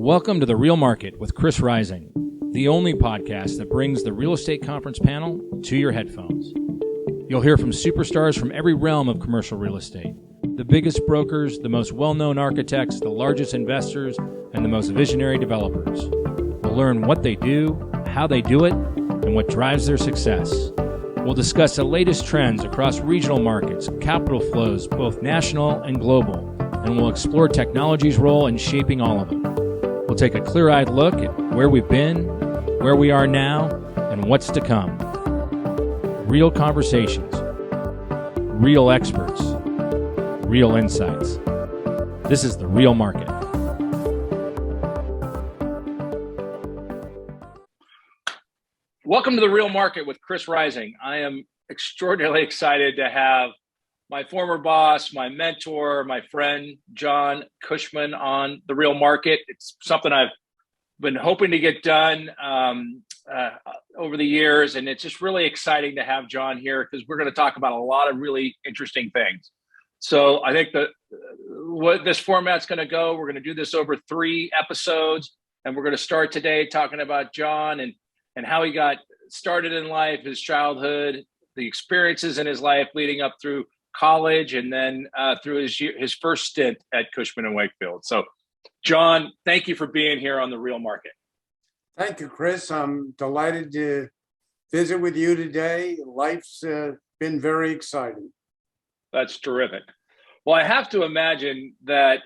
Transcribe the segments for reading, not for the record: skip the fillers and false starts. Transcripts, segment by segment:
Welcome to The Real Market with Chris Rising, the only podcast that brings the real estate conference panel to your headphones. You'll hear from superstars from every realm of commercial real estate, the biggest brokers, the most well-known architects, the largest investors, and the most visionary developers. We'll learn what they do, how they do it, and what drives their success. We'll discuss the latest trends across regional markets, capital flows, both national and global, and we'll explore technology's role in shaping all of them. We'll take a clear-eyed look at where we've been, where we are now, and what's to come. Real conversations, real experts, real insights. This is The Real Market. Welcome to The Real Market with Chris Rising. I am extraordinarily excited to have my former boss, my mentor, my friend, John Cushman on The Real Market. It's something I've been hoping to get done over the years, and it's just really exciting to have John here because we're going to talk about a lot of really interesting things. So I think that what this format's going to go, we're going to do this over 3 episodes, and we're going to start today talking about John and how he got started in life, his childhood, the experiences in his life leading up through college, and then through his first stint at Cushman Wakefield. So, John, thank you for being here on The Real Market. Thank you, Chris. I'm delighted to visit with you today. Life's been very exciting. That's terrific. Well, I have to imagine that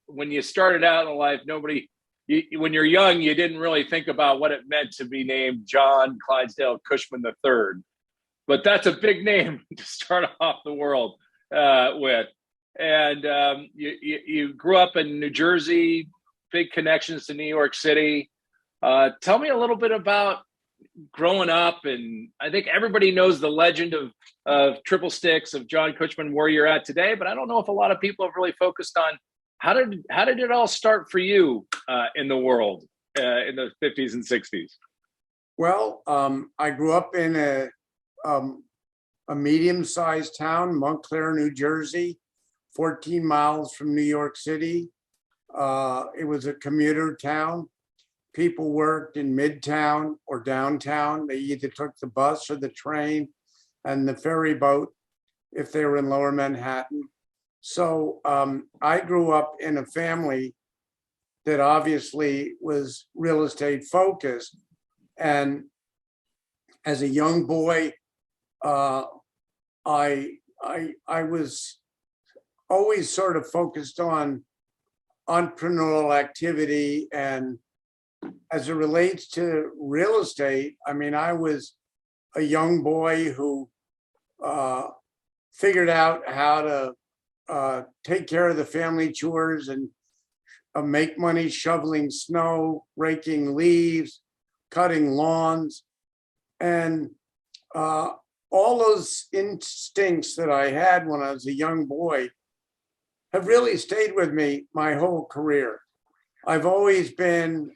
when you started out in life, when you're young, you didn't really think about what it meant to be named John Clydesdale Cushman III. But that's a big name to start off the world with. And you grew up in New Jersey, big connections to New York City. Tell me a little bit about growing up. And I think everybody knows the legend of Triple Sticks, of John Cushman, where you're at today. But I don't know if a lot of people have really focused on how did it all start for you in the world in the 50s and 60s? Well, I grew up in a medium-sized town, Montclair, New Jersey, 14 miles from New York City. It was a commuter town. People worked in Midtown or downtown. They either took the bus or the train and the ferry boat if they were in Lower Manhattan. So I grew up in a family that obviously was real estate focused. And as a young boy, I was always sort of focused on entrepreneurial activity. And as it relates to real estate, I mean, I was a young boy who figured out how to take care of the family chores and make money shoveling snow, raking leaves, cutting lawns. And all those instincts that I had when I was a young boy have really stayed with me my whole career. I've always been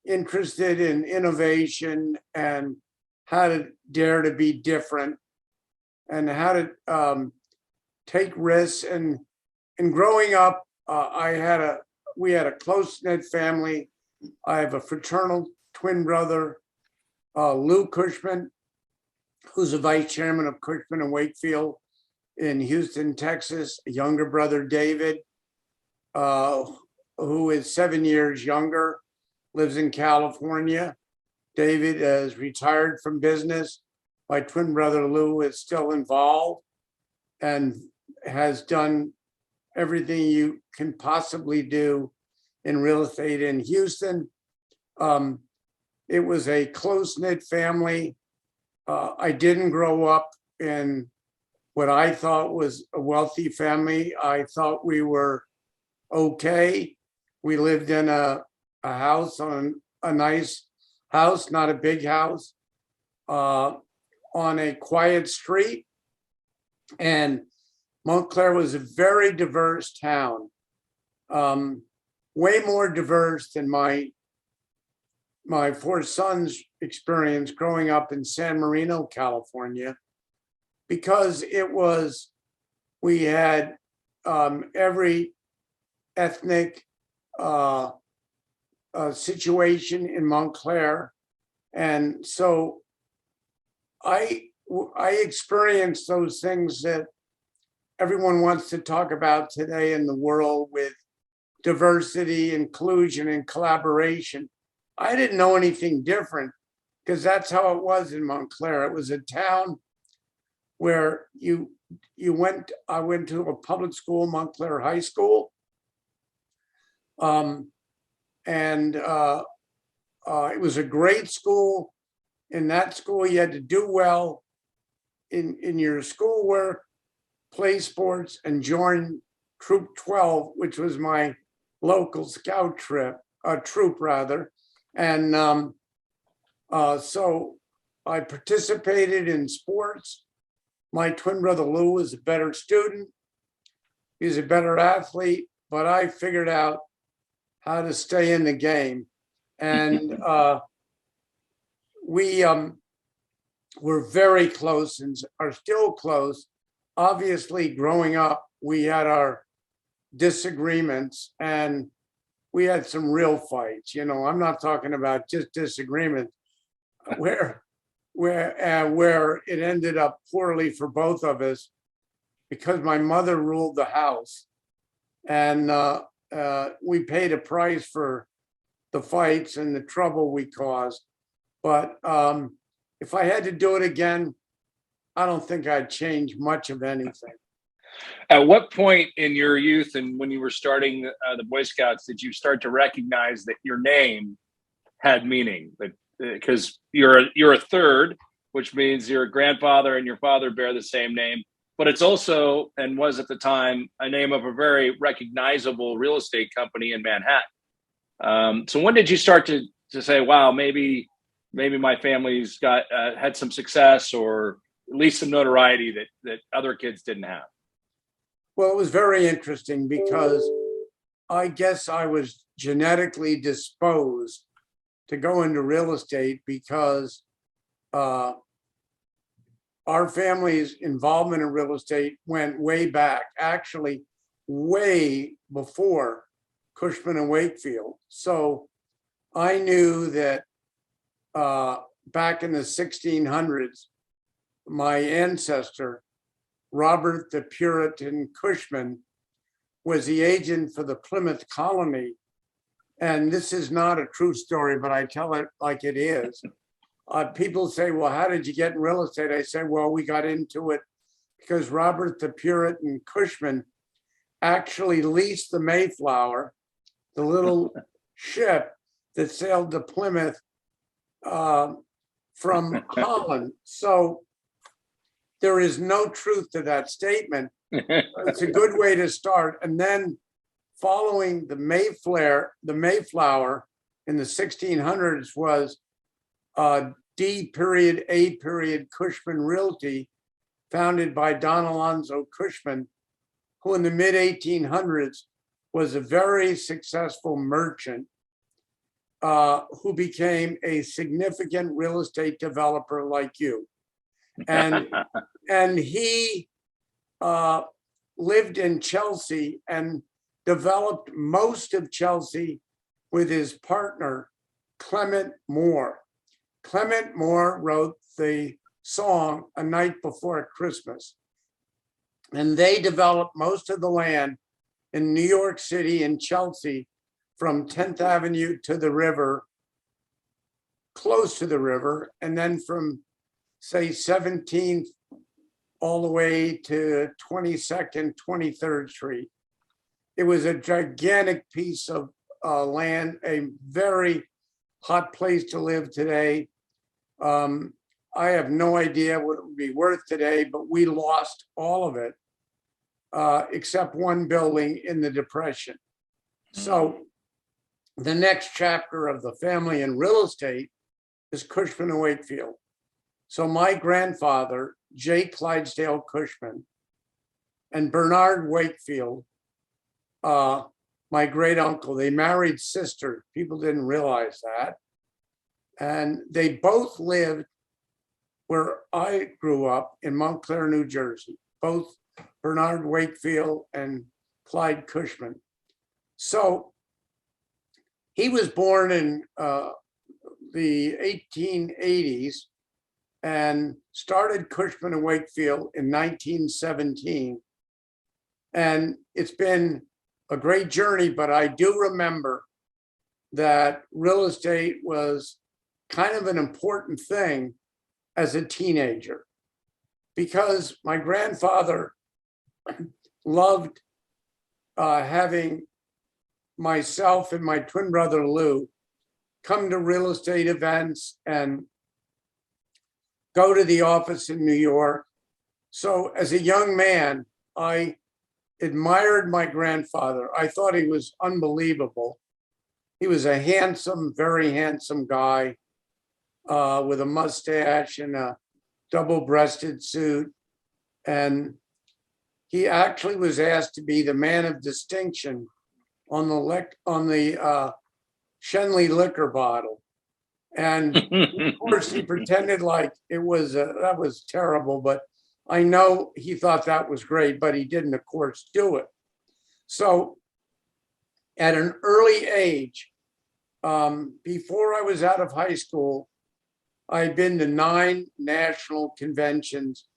interested in innovation and how to dare to be different and how to take risks. And growing up, we had a close-knit family. I have a fraternal twin brother, Lou Cushman, who's a vice chairman of Cushman Wakefield in Houston, Texas. A younger brother, David, who is 7 years younger, lives in California. David is retired from business. My twin brother, Lou, is still involved and has done everything you can possibly do in real estate in Houston. It was a close-knit family. I didn't grow up in what I thought was a wealthy family. I thought we were okay. We lived in a house, on a nice house, not a big house, on a quiet street. And Montclair was a very diverse town, way more diverse than my 4 sons' experience growing up in San Marino, California, because we had every ethnic, situation in Montclair. And so I experienced those things that everyone wants to talk about today in the world with diversity, inclusion, and collaboration. I didn't know anything different because that's how it was in Montclair. It was a town where I went to a public school, Montclair High School. And it was a great school. In that school, you had to do well in your schoolwork, play sports, and join Troop 12, which was my local scout troop rather. And so I participated in sports. My twin brother Lou was a better student. He was a better athlete, but I figured out how to stay in the game. And we were very close and are still close. Obviously, growing up, we had our disagreements and we had some real fights. You know, I'm not talking about just disagreements where it ended up poorly for both of us because my mother ruled the house, and we paid a price for the fights and the trouble we caused. But if I had to do it again, I don't think I'd change much of anything. At what point in your youth and when you were starting the Boy Scouts did you start to recognize that your name had meaning? Because you're a third, which means your grandfather and your father bear the same name, but it's also, and was at the time, a name of a very recognizable real estate company in Manhattan. So when did you start to say, wow, maybe my family's had some success or at least some notoriety that other kids didn't have? Well, it was very interesting because I guess I was genetically disposed to go into real estate because our family's involvement in real estate went way back, actually way before Cushman and Wakefield. So I knew that back in the 1600s, my ancestor, Robert the Puritan Cushman, was the agent for the Plymouth colony. And this is not a true story, but I tell it like it is. People say, well, how did you get in real estate? I say, well, we got into it because Robert the Puritan Cushman actually leased the Mayflower, the little ship that sailed to Plymouth from Holland. So there is no truth to that statement. It's a good way to start. And then following the Mayflower in the 1600s was D. A. Cushman Realty, founded by Don Alonzo Cushman, who in the mid 1800s was a very successful merchant who became a significant real estate developer like you. And he lived in Chelsea and developed most of Chelsea with his partner, Clement Moore. Clement Moore wrote the song A Night Before Christmas. And they developed most of the land in New York City and Chelsea from 10th Avenue to the river, close to the river, and then from say 17th all the way to 22nd, 23rd Street. It was a gigantic piece of land, a very hot place to live today. I have no idea what it would be worth today, but we lost all of it, except one building in the Depression. So the next chapter of the family in real estate is Cushman and Wakefield. So my grandfather, J. Clydesdale Cushman, and Bernard Wakefield, my great uncle, they married sisters. People didn't realize that. And they both lived where I grew up in Montclair, New Jersey, both Bernard Wakefield and Clyde Cushman. So he was born in the 1880s and started Cushman and Wakefield in 1917. And it's been a great journey, but I do remember that real estate was kind of an important thing as a teenager, because my grandfather loved having myself and my twin brother Lou come to real estate events and go to the office in New York. So as a young man, I admired my grandfather. I thought he was unbelievable. He was a handsome, very handsome guy with a mustache and a double-breasted suit. And he actually was asked to be the man of distinction on the Shenley liquor bottle. And of course, he pretended like it was that was terrible, but I know he thought that was great, but he didn't, of course, do it. So at an early age, before I was out of high school, I'd been to 9 national conventions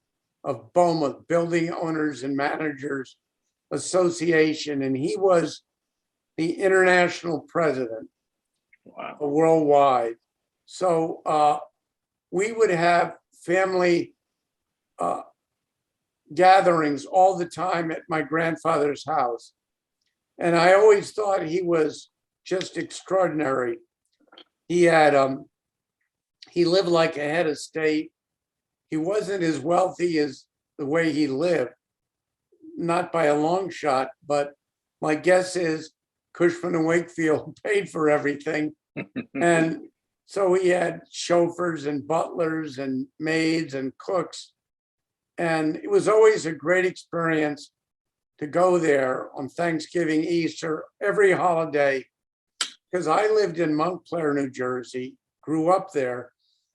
of BOMA, Building Owners and Managers Association, and he was the international president. Wow. Worldwide. So we would have family gatherings all the time at my grandfather's house. And I always thought he was just extraordinary. He had, he lived like a head of state. He wasn't as wealthy as the way he lived, not by a long shot, but my guess is Cushman and Wakefield paid for everything. And so he had chauffeurs and butlers and maids and cooks. And it was always a great experience to go there on Thanksgiving, Easter, every holiday, because I lived in Montclair, New Jersey, grew up there.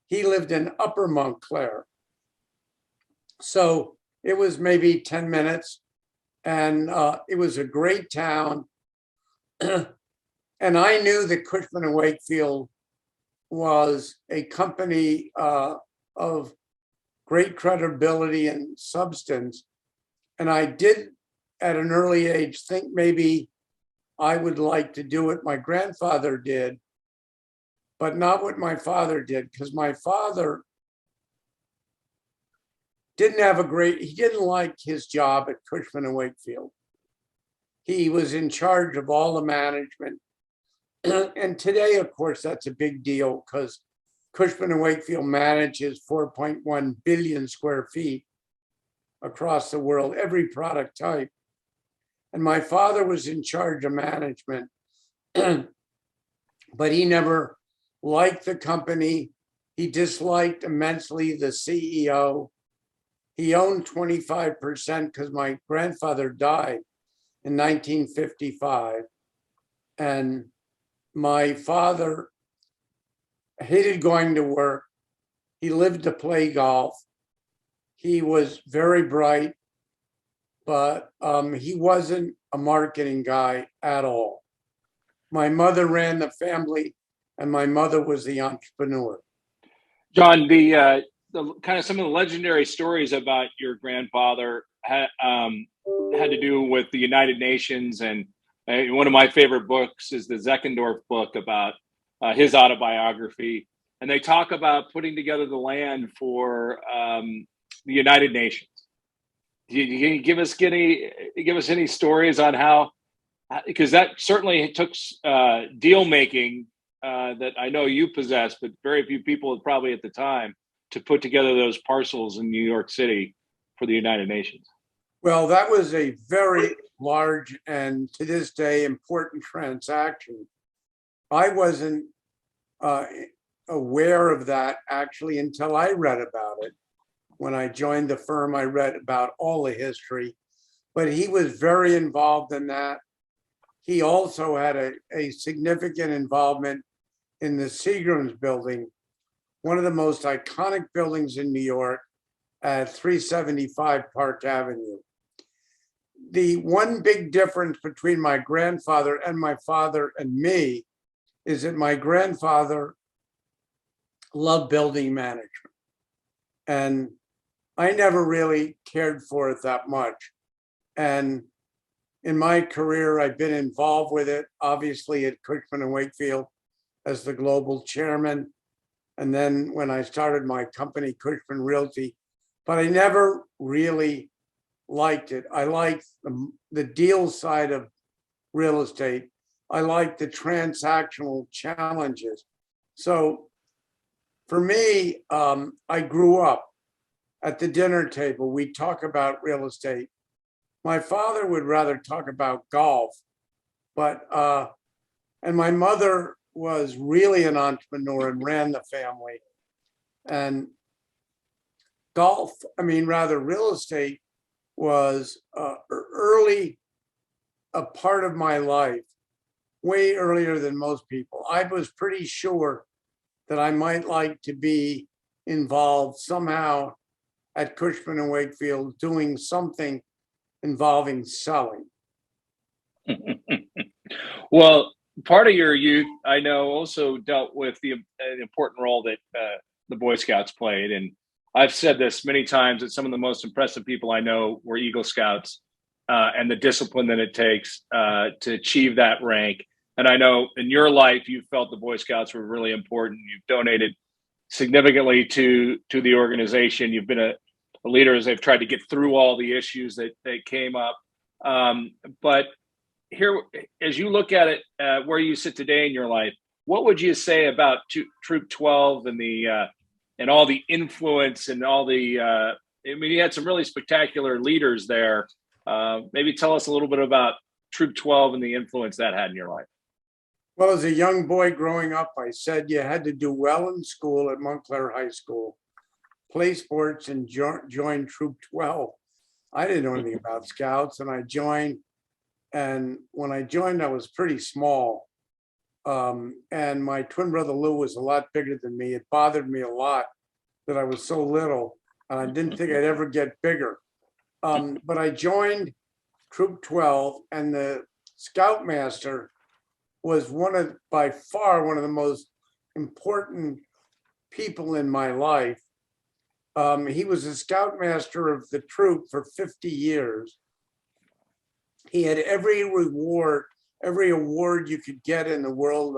He lived in Upper Montclair. So it was maybe 10 minutes, and it was a great town. And I knew that Cushman and Wakefield was a company of great credibility and substance. And I did, at an early age, think maybe I would like to do what my grandfather did, but not what my father did, because my father didn't have he didn't like his job at Cushman and Wakefield. He was in charge of all the management. And today, of course, that's a big deal because Cushman and Wakefield manages 4.1 billion square feet across the world, every product type. And my father was in charge of management, but he never liked the company. He disliked immensely the CEO. He owned 25% because my grandfather died in 1955. And my father hated going to work. He lived to play golf. He was very bright, but he wasn't a marketing guy at all. My mother ran the family, and my mother was the entrepreneur. John, the kind of some of the legendary stories about your grandfather had to do with the United Nations, and one of my favorite books is the Zeckendorf book about his autobiography, and they talk about putting together the land for the United Nations. Can you give us any stories on how? Because that certainly took deal making that I know you possess, but very few people probably at the time to put together those parcels in New York City for the United Nations. Well, that was a very large and to this day important transaction. I wasn't aware of that actually until I read about it. When I joined the firm, I read about all the history, but he was very involved in that. He also had a significant involvement in the Seagram's building, one of the most iconic buildings in New York at 375 Park Avenue. The one big difference between my grandfather and my father and me is that my grandfather loved building management. And I never really cared for it that much. And in my career, I've been involved with it, obviously at Cushman and Wakefield as the global chairman. And then when I started my company, Cushman Realty, but I never really liked it. I liked the deal side of real estate. I liked the transactional challenges. So for me, I grew up at the dinner table. We talk about real estate. My father would rather talk about golf, but and my mother was really an entrepreneur and ran the family. And golf, real estate was early a part of my life, way earlier than most people. I was pretty sure that I might like to be involved somehow at Cushman and Wakefield doing something involving selling. Well, part of your youth, I know, also dealt with the important role that the Boy Scouts played. And I've said this many times that some of the most impressive people I know were Eagle Scouts and the discipline that it takes to achieve that rank. And I know in your life, you felt the Boy Scouts were really important. You've donated significantly to the organization. You've been a leader as they've tried to get through all the issues that came up. But here, as you look at it, where you sit today in your life, what would you say about Troop 12 and the and all the influence and all the? You had some really spectacular leaders there. Maybe tell us a little bit about Troop 12 and the influence that had in your life. Well, as a young boy growing up, I said you had to do well in school at Montclair High School, play sports, and join Troop 12. I didn't know anything about Scouts, and I joined. And when I joined, I was pretty small. And my twin brother Lou was a lot bigger than me. It bothered me a lot that I was so little, and I didn't think I'd ever get bigger. But I joined Troop 12, and the Scoutmaster was by far one of the most important people in my life. He was a Scoutmaster of the troop for 50 years. He had every award you could get in the world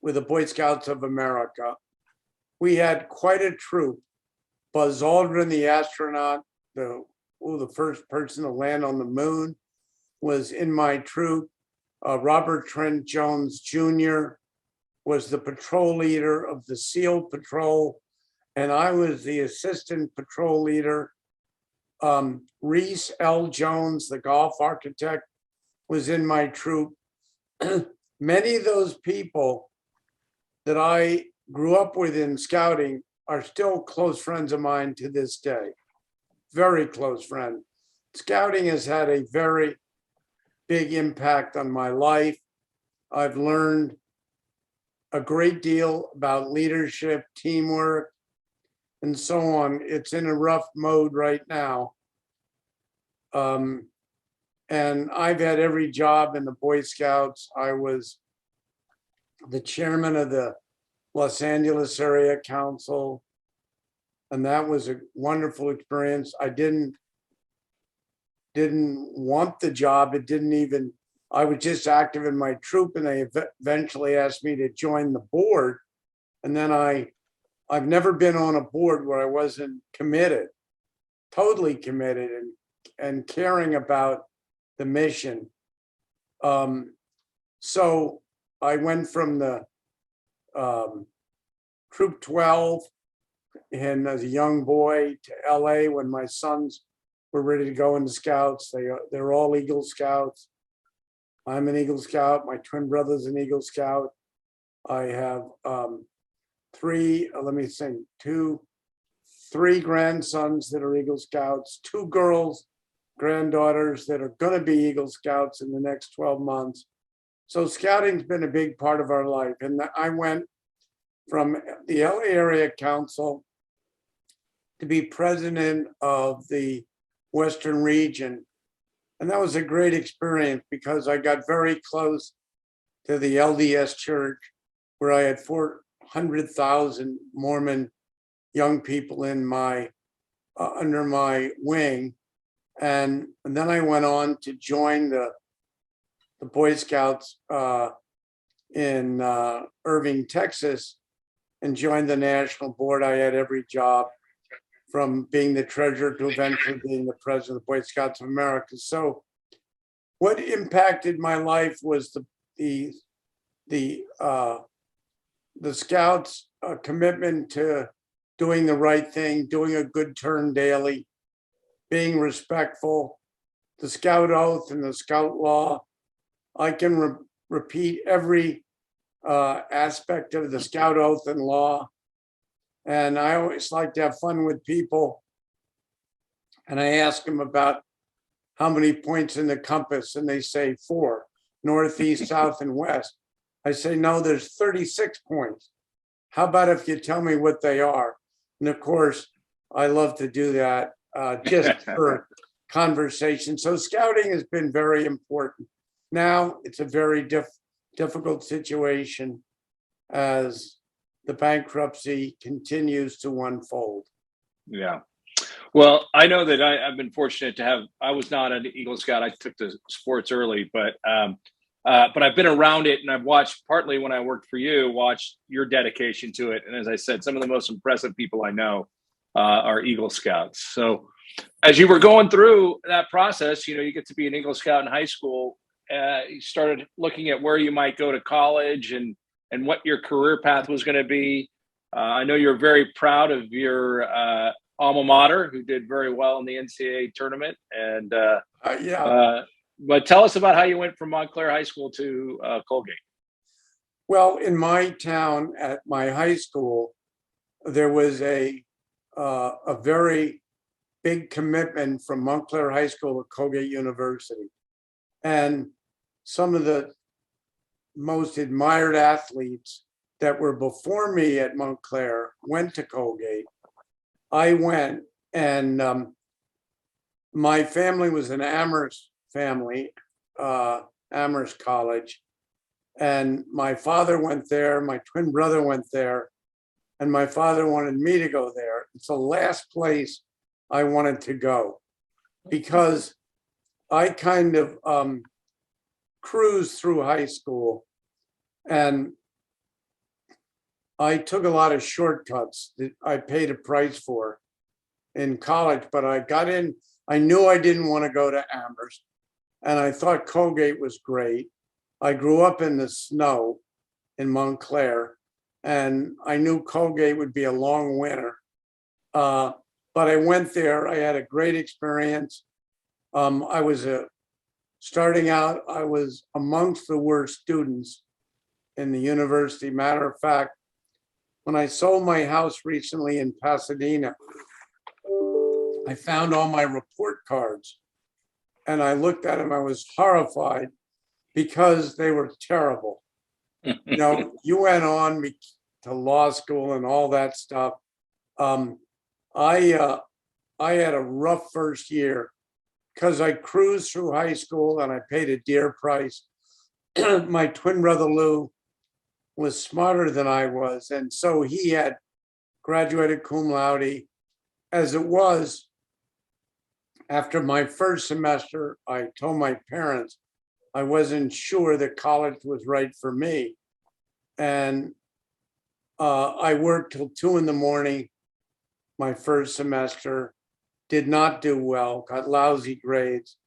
with the Boy Scouts of America. We had quite a troop. Buzz Aldrin, the astronaut, the first person to land on the moon, was in my troop. Robert Trent Jones Jr. was the patrol leader of the SEAL Patrol, and I was the assistant patrol leader. Reese L. Jones, the golf architect, was in my troop. Many of those people that I grew up with in scouting are still close friends of mine to this day. Very close friend. Scouting has had a very big impact on my life. I've learned a great deal about leadership, teamwork, and so on. It's in a rough mode right now. And I've had every job in the Boy Scouts. I was the chairman of the Los Angeles Area Council, and that was a wonderful experience. I didn't want the job. I was just active in my troop, and they eventually asked me to join the board. And then I've never been on a board where I wasn't committed, totally committed and caring about the mission. So I went from the Troop 12 and as a young boy to LA when my sons were ready to go into Scouts. They're all Eagle Scouts. I'm an Eagle Scout. My twin brother's an Eagle Scout. I have three grandsons that are Eagle Scouts, two girls, granddaughters that are going to be Eagle Scouts in the next 12 months. So scouting's been a big part of our life. And I went from the LA Area Council to be president of the Western region. And that was a great experience because I got very close to the LDS Church, where I had 400,000 Mormon young people in my under my wing, and then I went on to join the Boy Scouts in Irving, Texas, and joined the national board. I had every job, from being the treasurer to eventually being the president of the Boy Scouts of America. So what impacted my life was the Scouts' commitment to doing the right thing, doing a good turn daily, being respectful, the Scout oath and the Scout law. I can repeat every aspect of the Scout oath and law. And I always like to have fun with people. And I ask them about how many points in the compass, and they say 4, north, east, south, and west. I say, no, there's 36 points. How about if you tell me what they are? And of course, I love to do that just for conversation. So scouting has been very important. Now it's a very difficult situation as the bankruptcy continues to unfold. Yeah. Well, I know that I've been fortunate to have, I was not an Eagle Scout. I took the sports early, but I've been around it, and I've watched, partly when I worked for you, watched your dedication to it. And as I said, some of the most impressive people I know are Eagle Scouts. So as you were going through that process, you get to be an Eagle Scout in high school. You started looking at where you might go to college and what your career path was going to be. I know you're very proud of your alma mater, who did very well in the NCAA tournament. And but tell us about how you went from Montclair High School to Colgate. Well, in my town at my high school, there was a very big commitment from Montclair High School to Colgate University. And some of the most admired athletes that were before me at Montclair went to Colgate. I went, and my family was an Amherst family, Amherst College. And my father went there, my twin brother went there, and my father wanted me to go there. It's the last place I wanted to go, because I kind of cruised through high school, and I took a lot of shortcuts that I paid a price for in college, but I got in. I knew I didn't want to go to Amherst, and I thought Colgate was great. I grew up in the snow in Montclair, and I knew Colgate would be a long winter. But I went there. I had a great experience. I was starting out, I was amongst the worst students in the university. Matter of fact, when I sold my house recently in Pasadena, I found all my report cards, and I looked at them. I was horrified because they were terrible. You went on to law school and all that stuff. I had a rough first year because I cruised through high school and I paid a dear price. My twin brother Lou was smarter than I was, and so he had graduated cum laude. As it was, after my first semester, I told my parents I wasn't sure that college was right for me. And I worked till 2 a.m. my first semester, did not do well, got lousy grades.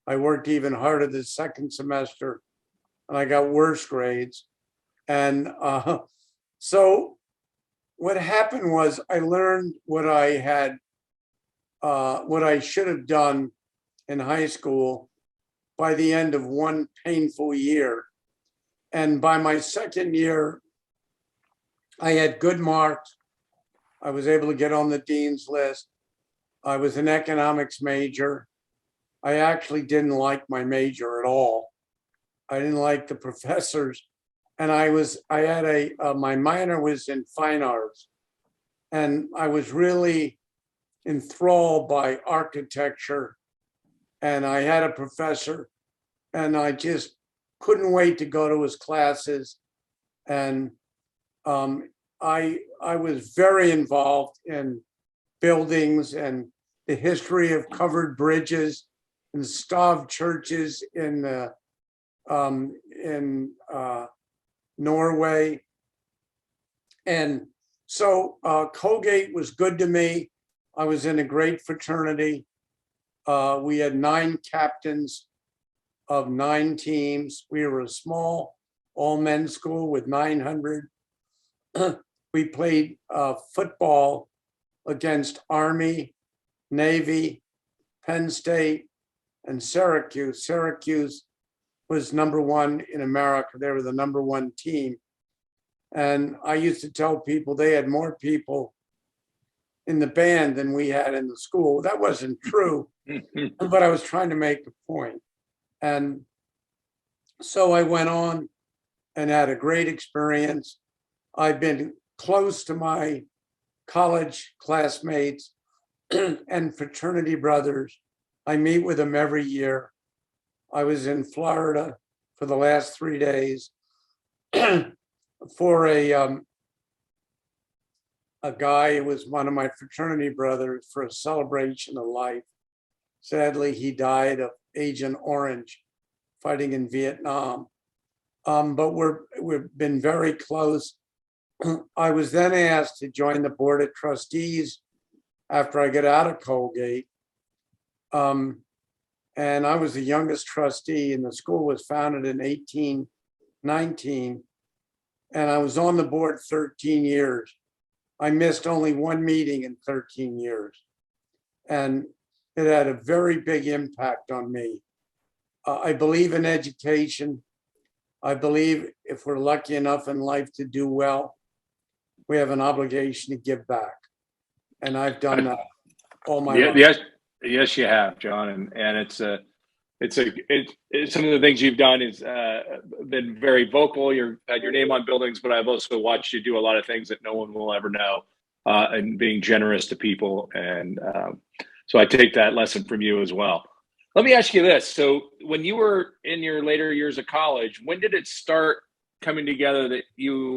I worked even harder the second semester, and I got worse grades. And so what happened was I learned what I should have done in high school by the end of one painful year. And by my second year, I had good marks. I was able to get on the dean's list. I was an economics major. I actually didn't like my major at all. I didn't like the professors. And my minor was in fine arts. And I was really enthralled by architecture. And I had a professor, and I just couldn't wait to go to his classes. And I was very involved in buildings and the history of covered bridges and starved churches in Norway. And so Colgate was good to me. I was in a great fraternity. We had 9 captains of 9 teams. We were a small all-men's school with 900. We played football against Army, Navy, Penn State, and Syracuse. Syracuse was #1 in America. They were the #1 team. And I used to tell people they had more people in the band than we had in the school. That wasn't true, but I was trying to make a point. And so I went on and had a great experience. I've been close to my college classmates and fraternity brothers. I meet with them every year. I was in Florida for the last 3 days for a guy who was one of my fraternity brothers for a celebration of life. Sadly, he died of Agent Orange fighting in Vietnam. But we've been very close. I was then asked to join the board of trustees after I got out of Colgate. And I was the youngest trustee, and the school was founded in 1819. And I was on the board 13 years. I missed only 1 meeting in 13 years. And it had a very big impact on me. I believe in education. I believe if we're lucky enough in life to do well, we have an obligation to give back. And I've done that all my life. Yes, you have, John. And it's some of the things you've done is been very vocal. You've had your name on buildings, but I've also watched you do a lot of things that no one will ever know, and being generous to people. And so I take that lesson from you as well. Let me ask you this. So when you were in your later years of college, when did it start coming together that you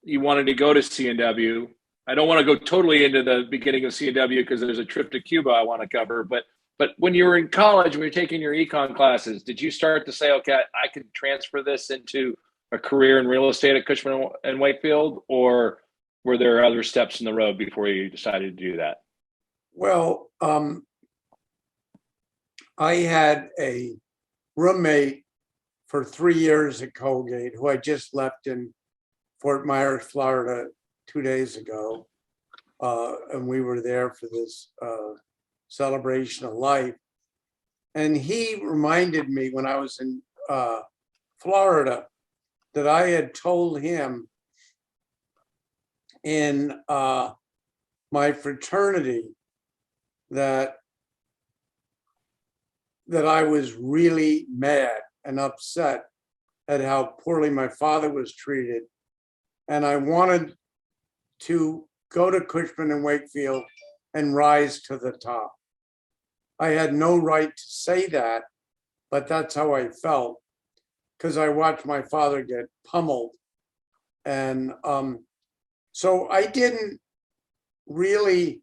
wanted to go to C&W? I don't want to go totally into the beginning of C&W because there's a trip to Cuba I want to cover, but when you were in college, when you were taking your econ classes, did you start to say, okay, I can transfer this into a career in real estate at Cushman and Wakefield, or were there other steps in the road before you decided to do that? Well, I had a roommate for 3 years at Colgate who I just left in Fort Myers, Florida 2 days ago. And we were there for this celebration of life. And he reminded me when I was in Florida that I had told him in my fraternity that I was really mad and upset at how poorly my father was treated. And I wanted to go to Cushman and Wakefield and rise to the top. I had no right to say that, but that's how I felt because I watched my father get pummeled. And so I didn't really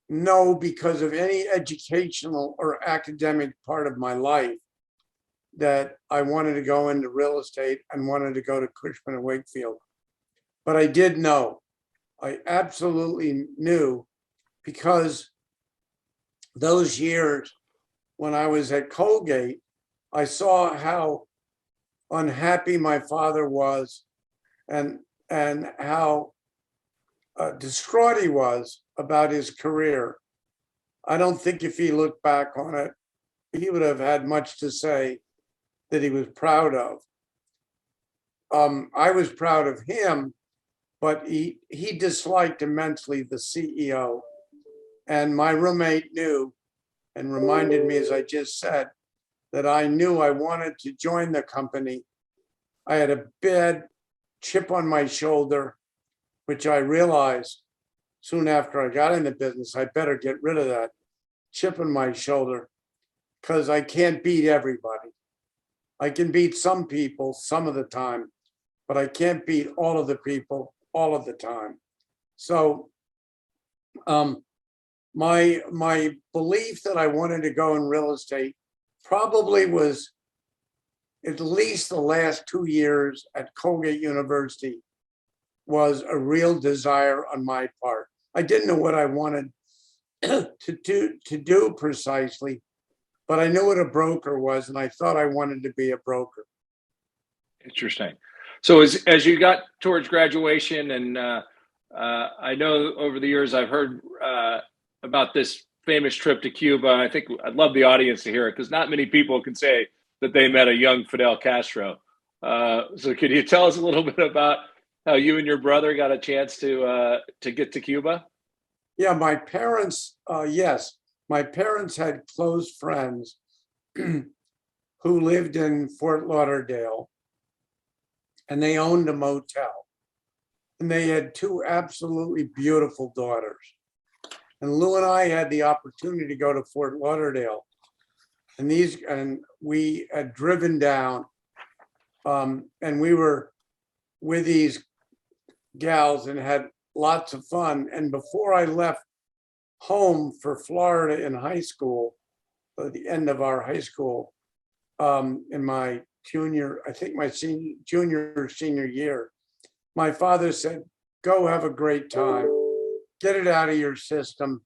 know, because of any educational or academic part of my life, that I wanted to go into real estate and wanted to go to Cushman and Wakefield. But I did know, I absolutely knew, because those years when I was at Colgate, I saw how unhappy my father was and how distraught he was about his career. I don't think if he looked back on it, he would have had much to say that he was proud of. I was proud of him, but he disliked immensely the CEO. And my roommate knew and reminded me, as I just said, that I knew I wanted to join the company. I had a bad chip on my shoulder, which I realized soon after I got in the business, I better get rid of that chip on my shoulder, because I can't beat everybody. I can beat some people some of the time, but I can't beat all of the people all of the time. So my belief that I wanted to go in real estate probably was at least the last 2 years at Colgate University was a real desire on my part. I didn't know what I wanted to do precisely, but I knew what a broker was, and I thought I wanted to be a broker. Interesting. So as you got towards graduation, and I know over the years I've heard about this famous trip to Cuba. I think I'd love the audience to hear it because not many people can say that they met a young Fidel Castro. So could you tell us a little bit about how you and your brother got a chance to get to Cuba? Yeah, my parents, yes, my parents had close friends who lived in Fort Lauderdale, and they owned a motel. And they had 2 absolutely beautiful daughters. And Lou and I had the opportunity to go to Fort Lauderdale. And we had driven down, and we were with these gals and had lots of fun. And before I left home for Florida in high school, at the end of our high school, in my senior year, my father said, "Go have a great time, get it out of your system,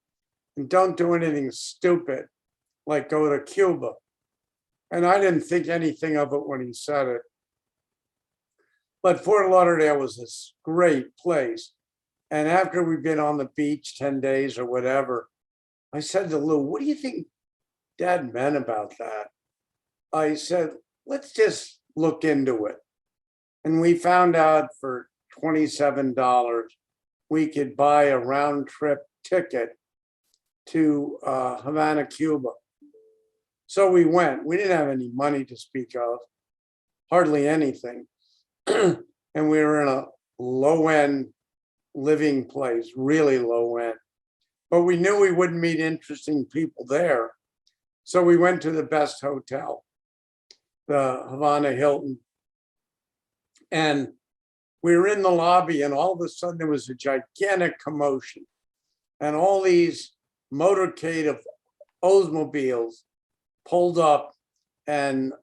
and don't do anything stupid like go to Cuba." And I didn't think anything of it when he said it. But Fort Lauderdale was this great place. And after we'd been on the beach 10 days or whatever, I said to Lou, "What do you think Dad meant about that?" I said, "Let's just look into it." And we found out for $27, we could buy a round trip ticket to Havana, Cuba. So we went. We didn't have any money to speak of, hardly anything. And we were in a low-end living place, really low-end. But we knew we wouldn't meet interesting people there. So we went to the best hotel, the Havana Hilton. And we were in the lobby, and all of a sudden there was a gigantic commotion. And all these motorcade of Oldsmobiles pulled up, and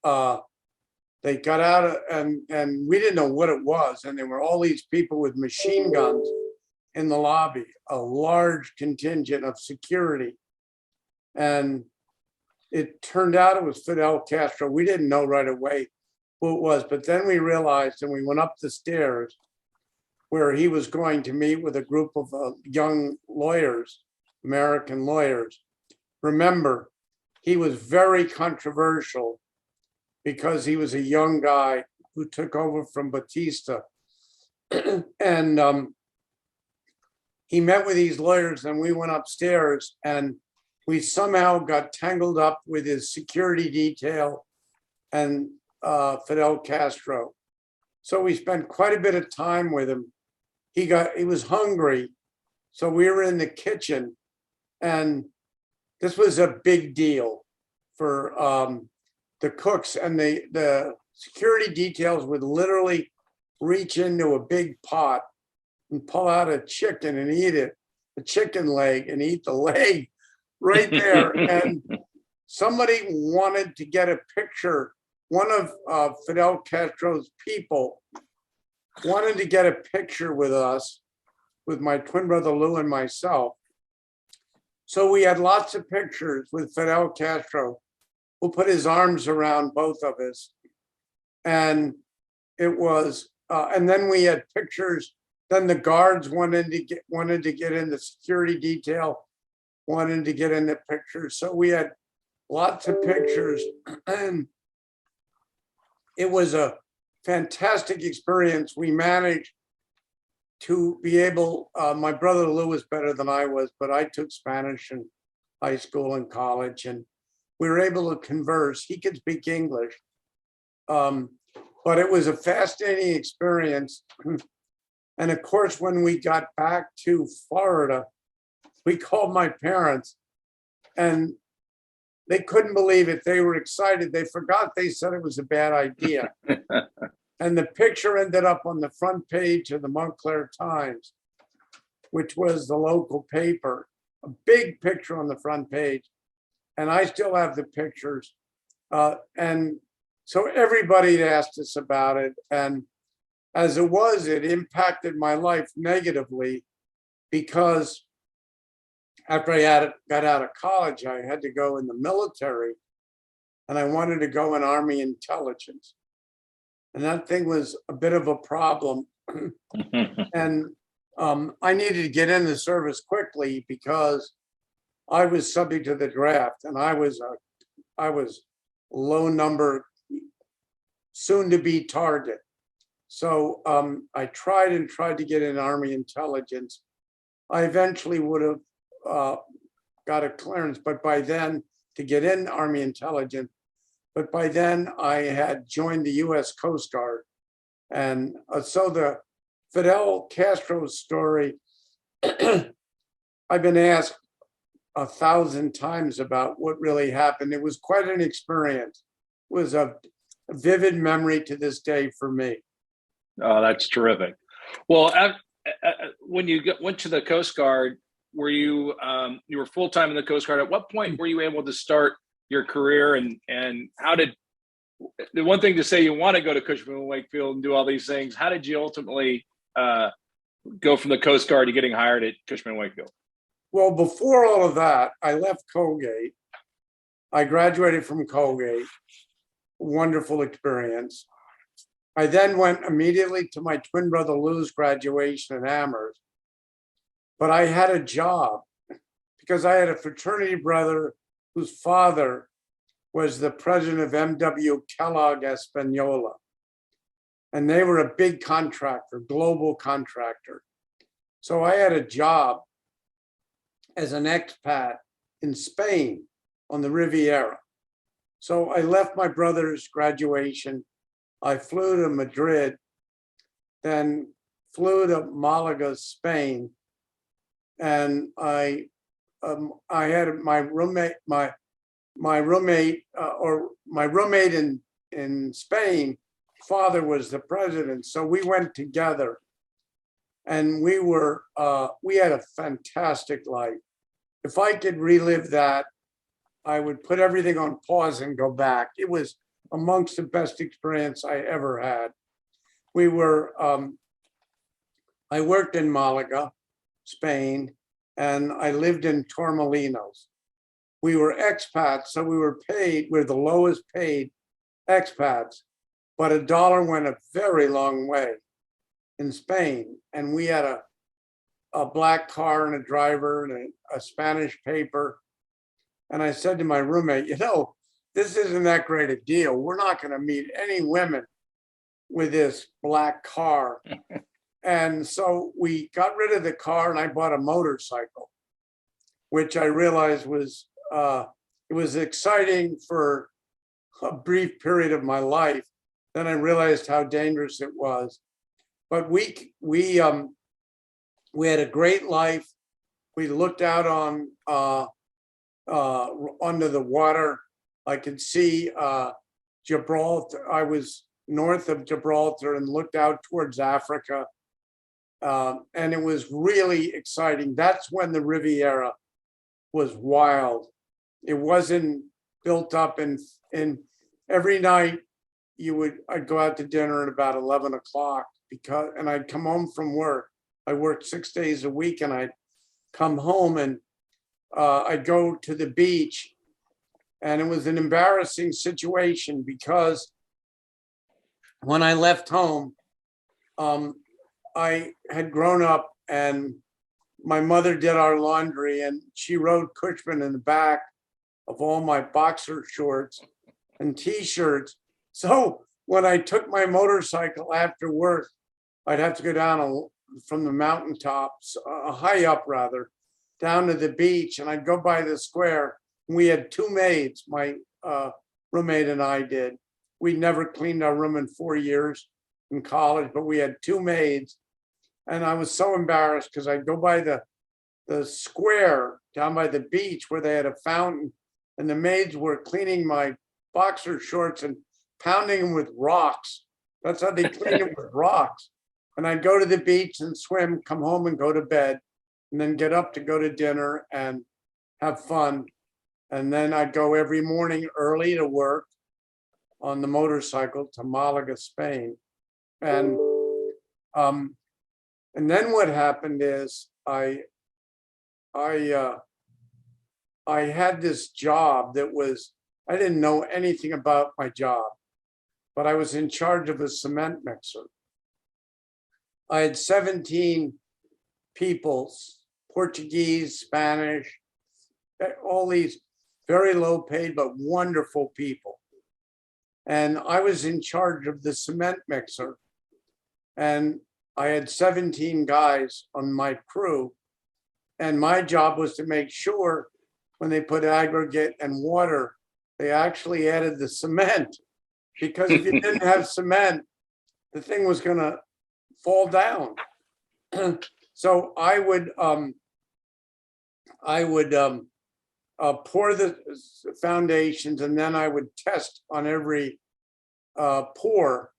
they got out, and we didn't know what it was. And there were all these people with machine guns in the lobby, a large contingent of security. And it turned out it was Fidel Castro. We didn't know right away who it was, but then we realized, and we went up the stairs where he was going to meet with a group of young lawyers, American lawyers. Remember, he was very controversial because he was a young guy who took over from Batista. And he met with these lawyers, and we went upstairs, and we somehow got tangled up with his security detail and Fidel Castro. So we spent quite a bit of time with him. He was hungry, so we were in the kitchen, and this was a big deal for the cooks, and the security details would literally reach into a big pot and pull out a chicken and eat it, a chicken leg, and eat the leg right there. And somebody wanted to get a picture. One of Fidel Castro's people wanted to get a picture with us, with my twin brother Lou and myself. So we had lots of pictures with Fidel Castro, who put his arms around both of us. And it was, and then we had pictures. Then the guards wanted to get in, the security detail wanted to get in the pictures. So we had lots of pictures, and it was a fantastic experience. We managed to be able, my brother Lou was better than I was, but I took Spanish in high school and college, and we were able to converse. He could speak English, but it was a fascinating experience. And of course, when we got back to Florida, we called my parents, and they couldn't believe it. They were excited. They forgot they said it was a bad idea. And the picture ended up on the front page of the Montclair Times, which was the local paper, a big picture on the front page. And I still have the pictures. And so everybody asked us about it. And as it was, it impacted my life negatively because after I got out of college, I had to go in the military and I wanted to go in Army intelligence. And that thing was a bit of a problem. And I needed to get in the service quickly because I was subject to the draft and I was low number, soon to be target. So I tried to get in Army intelligence. I eventually would have got a clearance, but by then to get in Army intelligence, but by then I had joined the US Coast Guard. And so the Fidel Castro story, I've been asked 1,000 times about what really happened. It was quite an experience. It was a vivid memory to this day for me. Oh, that's terrific. Well, when you went to the Coast Guard, were you were full-time in the Coast Guard? At what point were you able to start your career, and how did the one thing to say you want to go to Cushman Wakefield and do all these things? How did you ultimately go from the Coast Guard to getting hired at Cushman Wakefield? Well, before all of that, I left Colgate. I graduated from Colgate. Wonderful experience. I then went immediately to my twin brother Lou's graduation at Amherst. But I had a job because I had a fraternity brother whose father was the president of M.W. Kellogg Espanola. And they were a big contractor, global contractor. So I had a job as an expat in Spain on the Riviera. So I left my brother's graduation. I flew to Madrid, then flew to Malaga, Spain. And I had my roommate in Spain, father was the president. So we went together and we had a fantastic life. If I could relive that, I would put everything on pause and go back. It was amongst the best experience I ever had. I worked in Malaga, Spain, and I lived in Torremolinos. We were expats, so we're the lowest paid expats, but $1 went a very long way in Spain. And we had a black car and a driver and a Spanish paper. And I said to my roommate, this isn't that great a deal. We're not going to meet any women with this black car. And so we got rid of the car and I bought a motorcycle, which I realized was, it was exciting for a brief period of my life. Then I realized how dangerous it was. But we had a great life. We looked out on under the water. I could see Gibraltar. I was north of Gibraltar and looked out towards Africa. And it was really exciting. That's when the Riviera was wild. It wasn't built up, and every night I'd go out to dinner at about 11 o'clock and I'd come home from work. I worked 6 days a week and I'd come home and I'd go to the beach, and it was an embarrassing situation because when I left home, I had grown up and my mother did our laundry and she wrote Cushman in the back of all my boxer shorts and t-shirts. So when I took my motorcycle after work, I'd have to go down from the mountaintops, high up rather, down to the beach, and I'd go by the square. We had 2 maids, my roommate and I did. We'd never cleaned our room in 4 years in college, but we had 2 maids. And I was so embarrassed because I'd go by the square down by the beach where they had a fountain, and the maids were cleaning my boxer shorts and pounding them with rocks. That's how they clean them, with rocks. And I'd go to the beach and swim, come home and go to bed, and then get up to go to dinner and have fun. And then I'd go every morning early to work on the motorcycle to Malaga, Spain. And then what happened is I had this job that was, I didn't know anything about my job, but I was in charge of a cement mixer. I had 17 people, Portuguese, Spanish, all these very low paid but wonderful people. And I was in charge of the cement mixer. And I had 17 guys on my crew. And my job was to make sure when they put aggregate and water, they actually added the cement. Because if you didn't have cement, the thing was going to fall down. So I would pour the foundations, and then I would test on every pour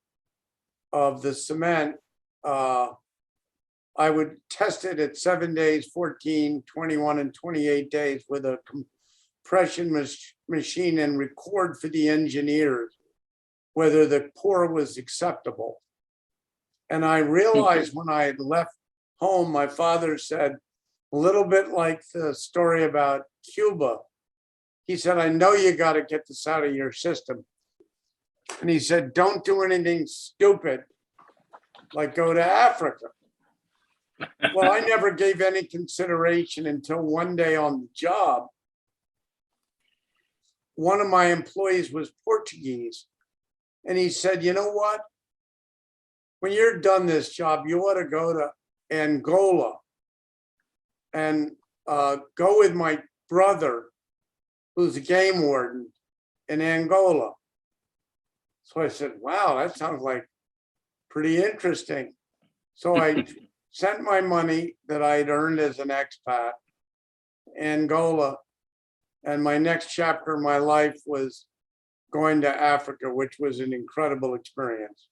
of the cement. I would test it at 7 days, 14, 21, and 28 days with a compression machine and record for the engineers whether the pour was acceptable. And I realized when I had left home, my father said, a little bit like the story about Cuba. He said, I know you got to get this out of your system. And he said, don't do anything stupid, like go to Africa. Well, I never gave any consideration until one day on the job. One of my employees was Portuguese. And he said, you know what? When you're done this job, you ought to go to Angola and go with my brother, who's a game warden in Angola. So I said, wow, that sounds like pretty interesting. So I sent my money that I'd earned as an expat, Angola, and my next chapter of my life was going to Africa, which was an incredible experience.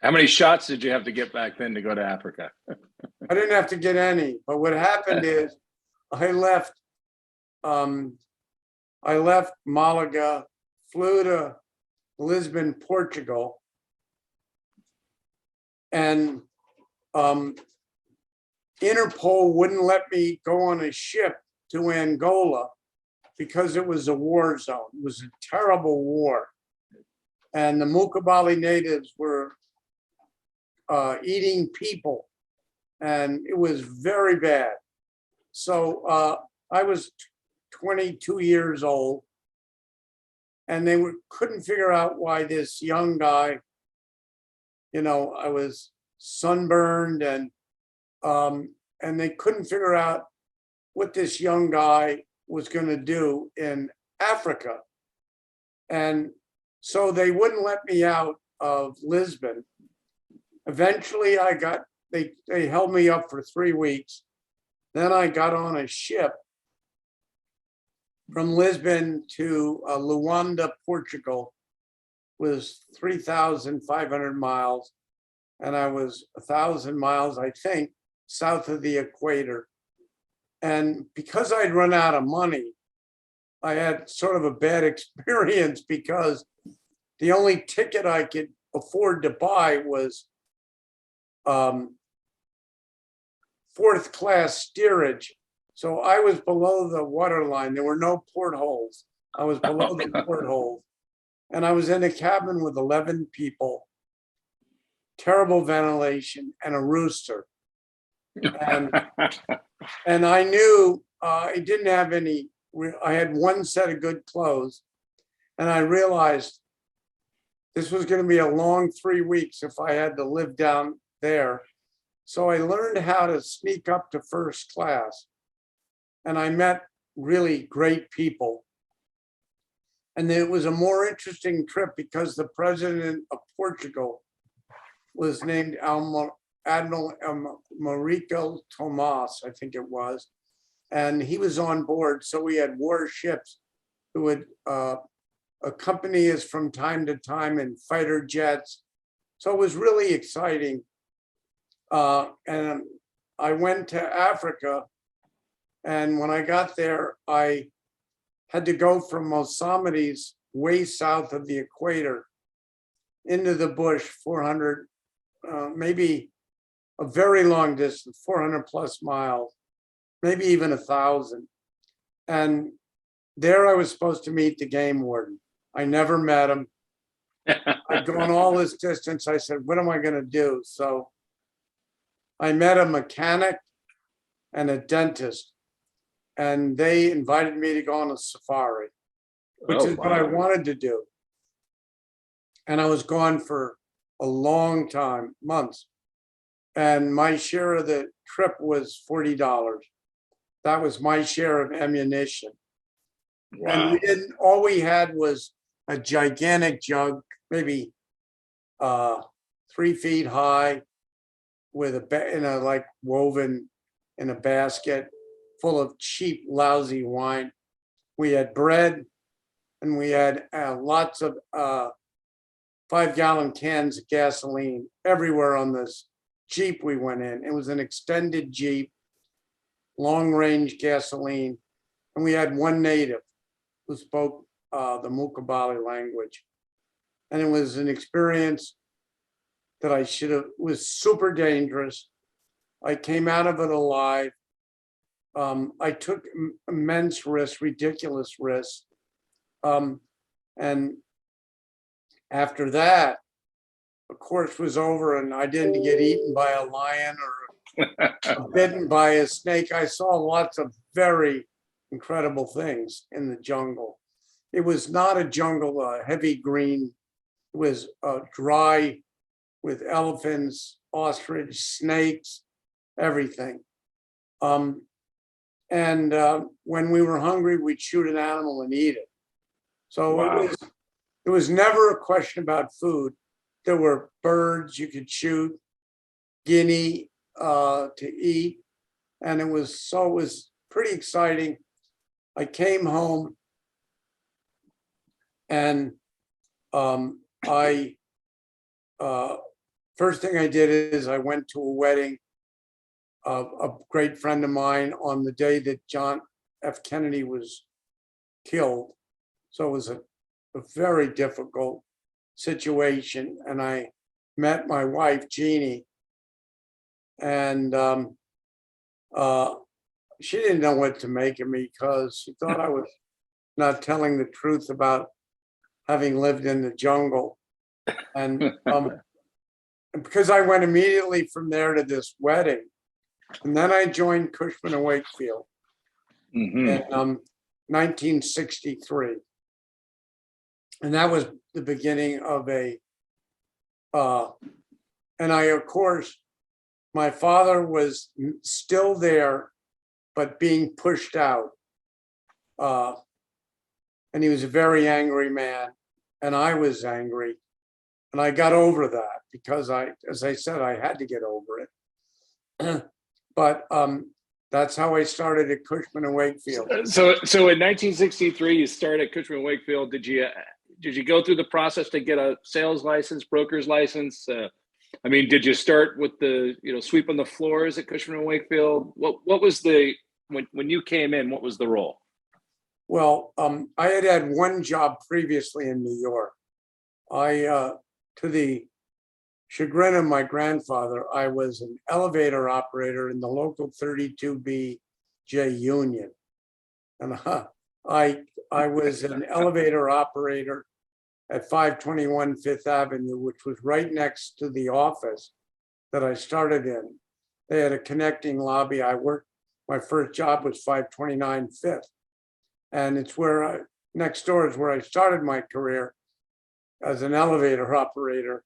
How many shots did you have to get back then to go to Africa? I didn't have to get any, but what happened is I left Malaga, flew to Lisbon, Portugal, and Interpol wouldn't let me go on a ship to Angola because it was a war zone. It was a terrible war. And the Mukabali natives were eating people, and it was very bad. So I was 22 years old, and they couldn't figure out why this young guy, you know, I was sunburned, and they couldn't figure out what this young guy was going to do in Africa. And so they wouldn't let me out of Lisbon. Eventually they held me up for 3 weeks. Then I got on a ship from Lisbon to Luanda, Portugal, was 3,500 miles. And I was 1,000 miles, I think, south of the equator. And because I'd run out of money, I had sort of a bad experience because the only ticket I could afford to buy was fourth class steerage. So I was below the waterline. There were no portholes. I was below the portholes. And I was in a cabin with 11 people, terrible ventilation, and a rooster. And I knew I didn't have any, I had one set of good clothes. And I realized this was going to be a long 3 weeks if I had to live down there. So I learned how to sneak up to first class. And I met really great people. And it was a more interesting trip because the president of Portugal was named Admiral Mauricio Tomas, I think it was. And he was on board. So we had warships who would accompany us from time to time in fighter jets. So it was really exciting. And I went to Africa, and when I got there, I had to go from Mosamade's way south of the equator into the bush, 400, maybe a very long distance, 400 plus miles, maybe even 1,000. And there I was supposed to meet the game warden. I never met him. I'd gone all this distance. I said, what am I going to do? So I met a mechanic and a dentist, and they invited me to go on a safari, which is what I wanted to do. And I was gone for a long time, months. And my share of the trip was $40. That was my share of ammunition. Wow. And we didn't, all we had was a gigantic jug, maybe 3 feet high, with like woven in a basket full of cheap, lousy wine. We had bread, and we had lots of 5-gallon cans of gasoline everywhere on this Jeep we went in. It was an extended Jeep, long range gasoline. And we had one native who spoke the Mukabali language. And it was an experience that was super dangerous. I came out of it alive. I took immense risks, ridiculous risks. And after that, the course was over, and I didn't get eaten by a lion or bitten by a snake. I saw lots of very incredible things in the jungle. It was not a jungle, heavy green. It was dry, with elephants, ostrich, snakes, everything. And when we were hungry, we'd shoot an animal and eat it. So Wow. it was never a question about food. There were birds you could shoot, guinea to eat, and it was pretty exciting. I came home, and first thing I did is I went to a wedding of a great friend of mine on the day that John F. Kennedy was killed. So it was a very difficult situation. And I met my wife, Jeannie, and she didn't know what to make of me because she thought I was not telling the truth about having lived in the jungle. And because I went immediately from there to this wedding, and then I joined Cushman Wakefield in 1963. And that was the beginning of of course, my father was still there, but being pushed out. And he was a very angry man, and I was angry. And I got over that because as I said, I had to get over it. But that's how I started at Cushman and Wakefield. So in 1963, you started at Cushman Wakefield. Did you go through the process to get a sales license, broker's license? I mean, did you start with the sweeping the floors at Cushman and Wakefield? What was when you came in? What was the role? Well, I had one job previously in New York. To the chagrin of my grandfather, I was an elevator operator in the local 32B J Union. And I was an elevator operator at 521 Fifth Avenue, which was right next to the office that I started in. They had a connecting lobby. My first job was 529 Fifth. And it's next door is where I started my career as an elevator operator.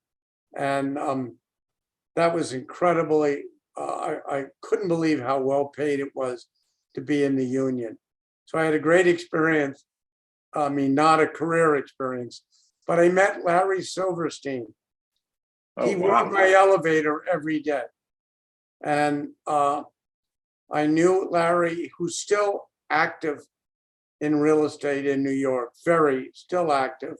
And that was incredibly, I couldn't believe how well paid it was to be in the union. So I had a great experience. I mean, not a career experience, but I met Larry Silverstein. He rode my elevator every day. And I knew Larry, who's still active in real estate in New York, very still active.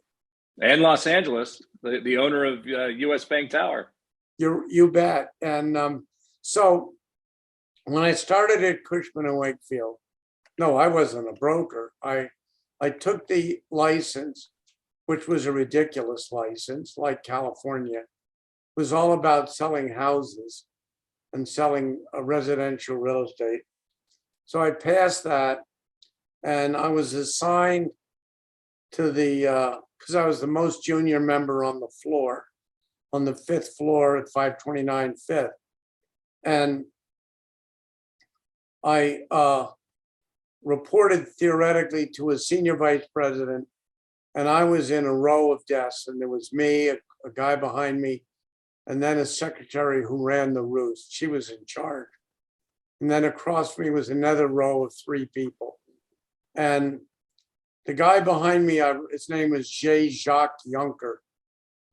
And Los Angeles, the owner of U.S. Bank Tower. You bet. And so when I started at Cushman and Wakefield, no, I wasn't a broker. I took the license, which was a ridiculous license, like California. It was all about selling houses and selling residential real estate. So I passed that, and I was assigned to the, because I was the most junior member on the floor, on the 5th floor at 529 5th. And I reported theoretically to a senior vice president, and I was in a row of desks, and there was me, a guy behind me, and then a secretary who ran the roost. She was in charge. And then across me was another row of 3 people. And the guy behind me, his name was J. Jacques Juncker.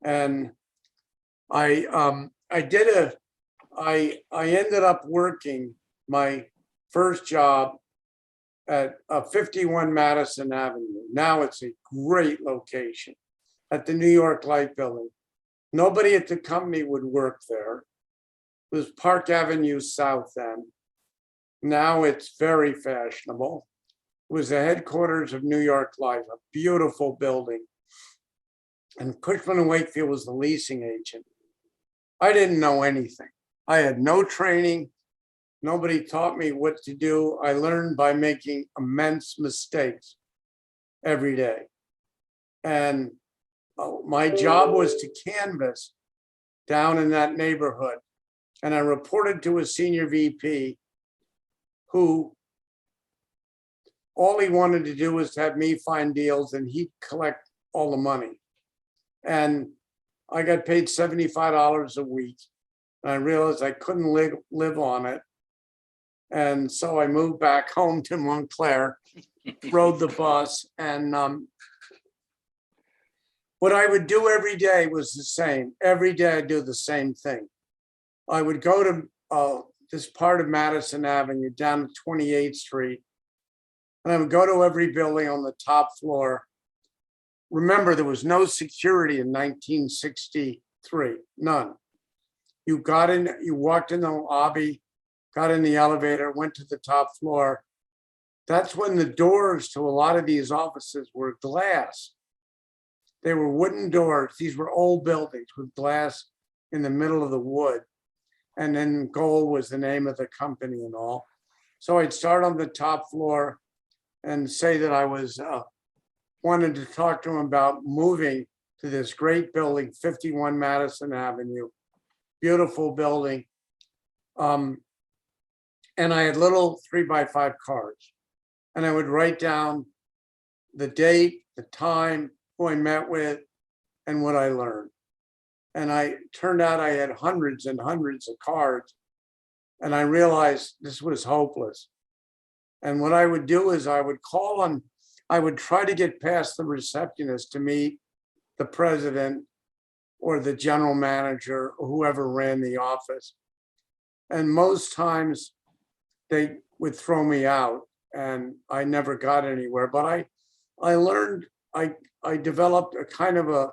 And I ended up working my first job at 51 Madison Avenue. Now it's a great location at the New York Light Building. Nobody at the company would work there. It was Park Avenue South then. Now it's very fashionable. It was the headquarters of New York Life, a beautiful building. And Cushman and Wakefield was the leasing agent. I didn't know anything. I had no training. Nobody taught me what to do. I learned by making immense mistakes every day. And my job was to canvass down in that neighborhood. And I reported to a senior VP who all he wanted to do was to have me find deals and he'd collect all the money. And I got paid $75 a week. And I realized I couldn't live on it. And so I moved back home to Montclair, rode the bus, and what I would do every day was the same. Every day I'd do the same thing. I would go to this part of Madison Avenue down to 28th Street, and I would go to every building on the top floor. Remember, there was no security in 1963, none. You got in, you walked in the lobby, got in the elevator, went to the top floor. That's when the doors to a lot of these offices were glass. They were wooden doors. These were old buildings with glass in the middle of the wood. And then gold was the name of the company and all. So I'd start on the top floor and say that I was wanted to talk to him about moving to this great building, 51 Madison Avenue, beautiful building. And I had little 3x5 cards, and I would write down the date, the time, who I met with, and what I learned. And I turned out I had hundreds and hundreds of cards, and I realized this was hopeless. And what I would do is I would call on, I would try to get past the receptionist to meet the president or the general manager or whoever ran the office. And most times they would throw me out and I never got anywhere. But I learned, I developed a kind of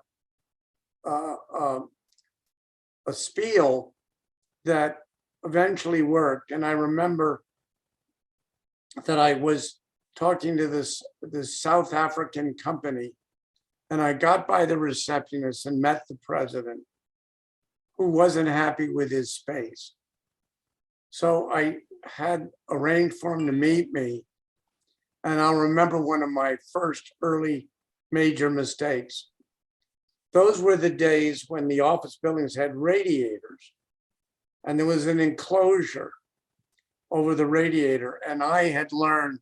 a spiel that eventually worked. And I remember that I was talking to this South African company, and I got by the receptionist and met the president, who wasn't happy with his space. So I had arranged for him to meet me. And I'll remember one of my first early major mistakes. Those were the days when the office buildings had radiators, and there was an enclosure over the radiator. And I had learned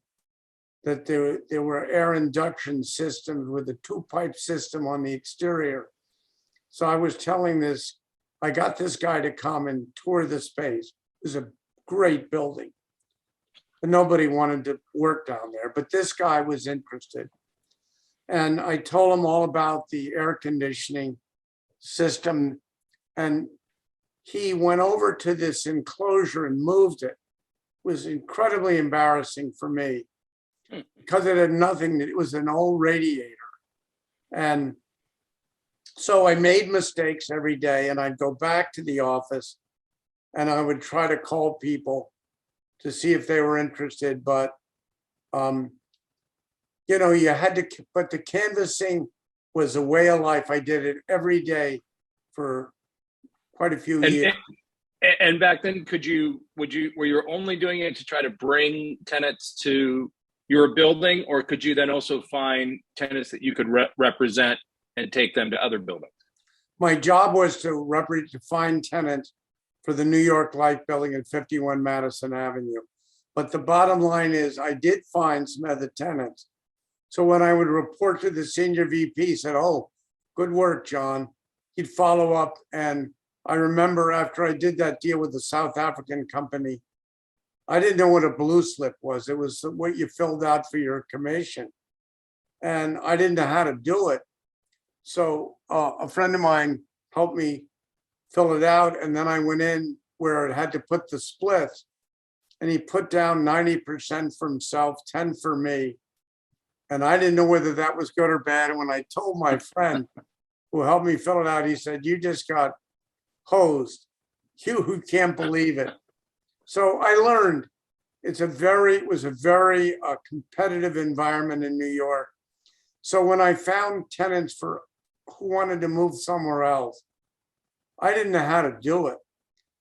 that there were air induction systems with a 2-pipe system on the exterior. So I was telling this, I got this guy to come and tour the space. It was a great building, but nobody wanted to work down there. But this guy was interested. And I told him all about the air conditioning system. And he went over to this enclosure and moved it. It was incredibly embarrassing for me. because it had nothing, it was an old radiator. And so I made mistakes every day, and I'd go back to the office and I would try to call people to see if they were interested. But, you had to, but the canvassing was a way of life. I did it every day for quite a few years. And back then, were you only doing it to try to bring tenants to your building, or could you then also find tenants that you could represent and take them to other buildings? My job was to find tenants for the New York Life building at 51 Madison Avenue. But the bottom line is I did find some other tenants. So when I would report to the senior VP, he said, "Oh, good work, John." He'd follow up. And I remember after I did that deal with the South African company, I didn't know what a blue slip was. It was what you filled out for your commission. And I didn't know how to do it. So a friend of mine helped me fill it out. And then I went in where it had to put the splits. And he put down 90% for himself, 10 for me. And I didn't know whether that was good or bad. And when I told my friend who helped me fill it out, he said, "You just got hosed. You can't believe it." So I learned it was a very competitive environment in New York. So when I found tenants who wanted to move somewhere else, I didn't know how to do it,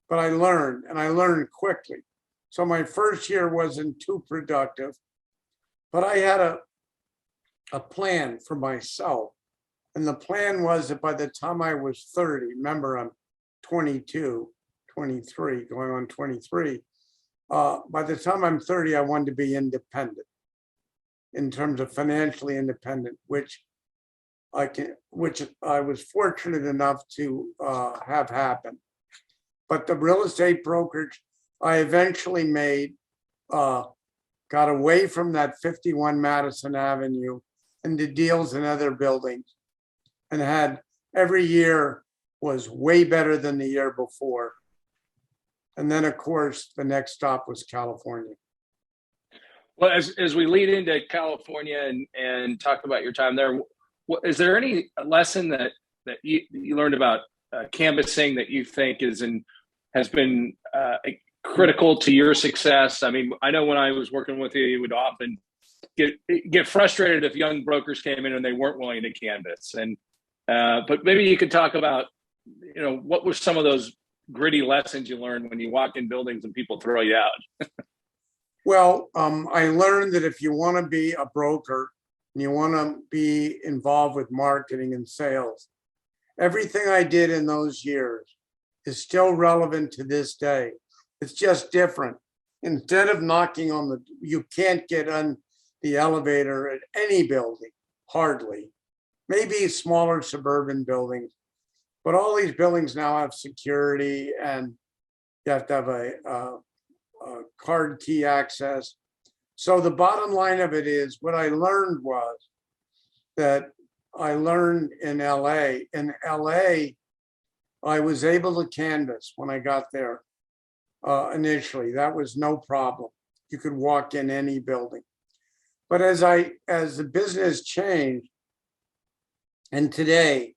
but I learned, and I learned quickly. So my first year wasn't too productive, but I had a plan for myself. And the plan was that by the time I was 30, remember I'm 22, 23, going on 23. By the time I'm 30, I wanted to be independent in terms of financially independent, which I was fortunate enough to have happen. But the real estate brokerage I eventually made got away from that 51 Madison Avenue into deals in other buildings, and had every year was way better than the year before. And then, of course, the next stop was California. Well, as we lead into California and talk about your time there, is there any lesson that you learned about canvassing that you think has been critical to your success? I mean, I know when I was working with you, you would often get frustrated if young brokers came in and they weren't willing to canvass. But maybe you could talk about, what were some of those gritty lessons you learned when you walk in buildings and people throw you out? Well, I learned that if you want to be a broker and you want to be involved with marketing and sales, everything I did in those years is still relevant to this day. It's just different. Instead of knocking on you can't get on the elevator at any building, hardly. Maybe smaller suburban buildings, but all these buildings now have security, and you have to have a card key access. So the bottom line of it is, what I learned was that I learned in LA. In LA, I was able to canvass when I got there initially. That was no problem. You could walk in any building. But as the business changed, and today,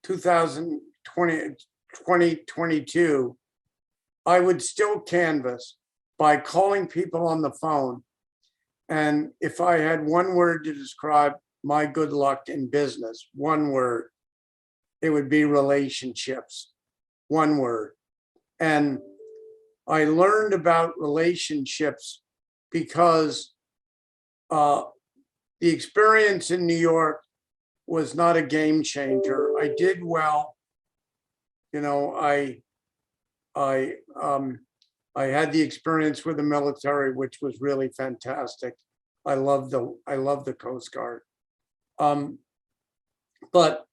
2022, I would still canvass by calling people on the phone. And if I had one word to describe my good luck in business, one word, it would be relationships, one word. And I learned about relationships because the experience in New York was not a game changer. I did well. I had the experience with the military, which was really fantastic. I love the Coast Guard. But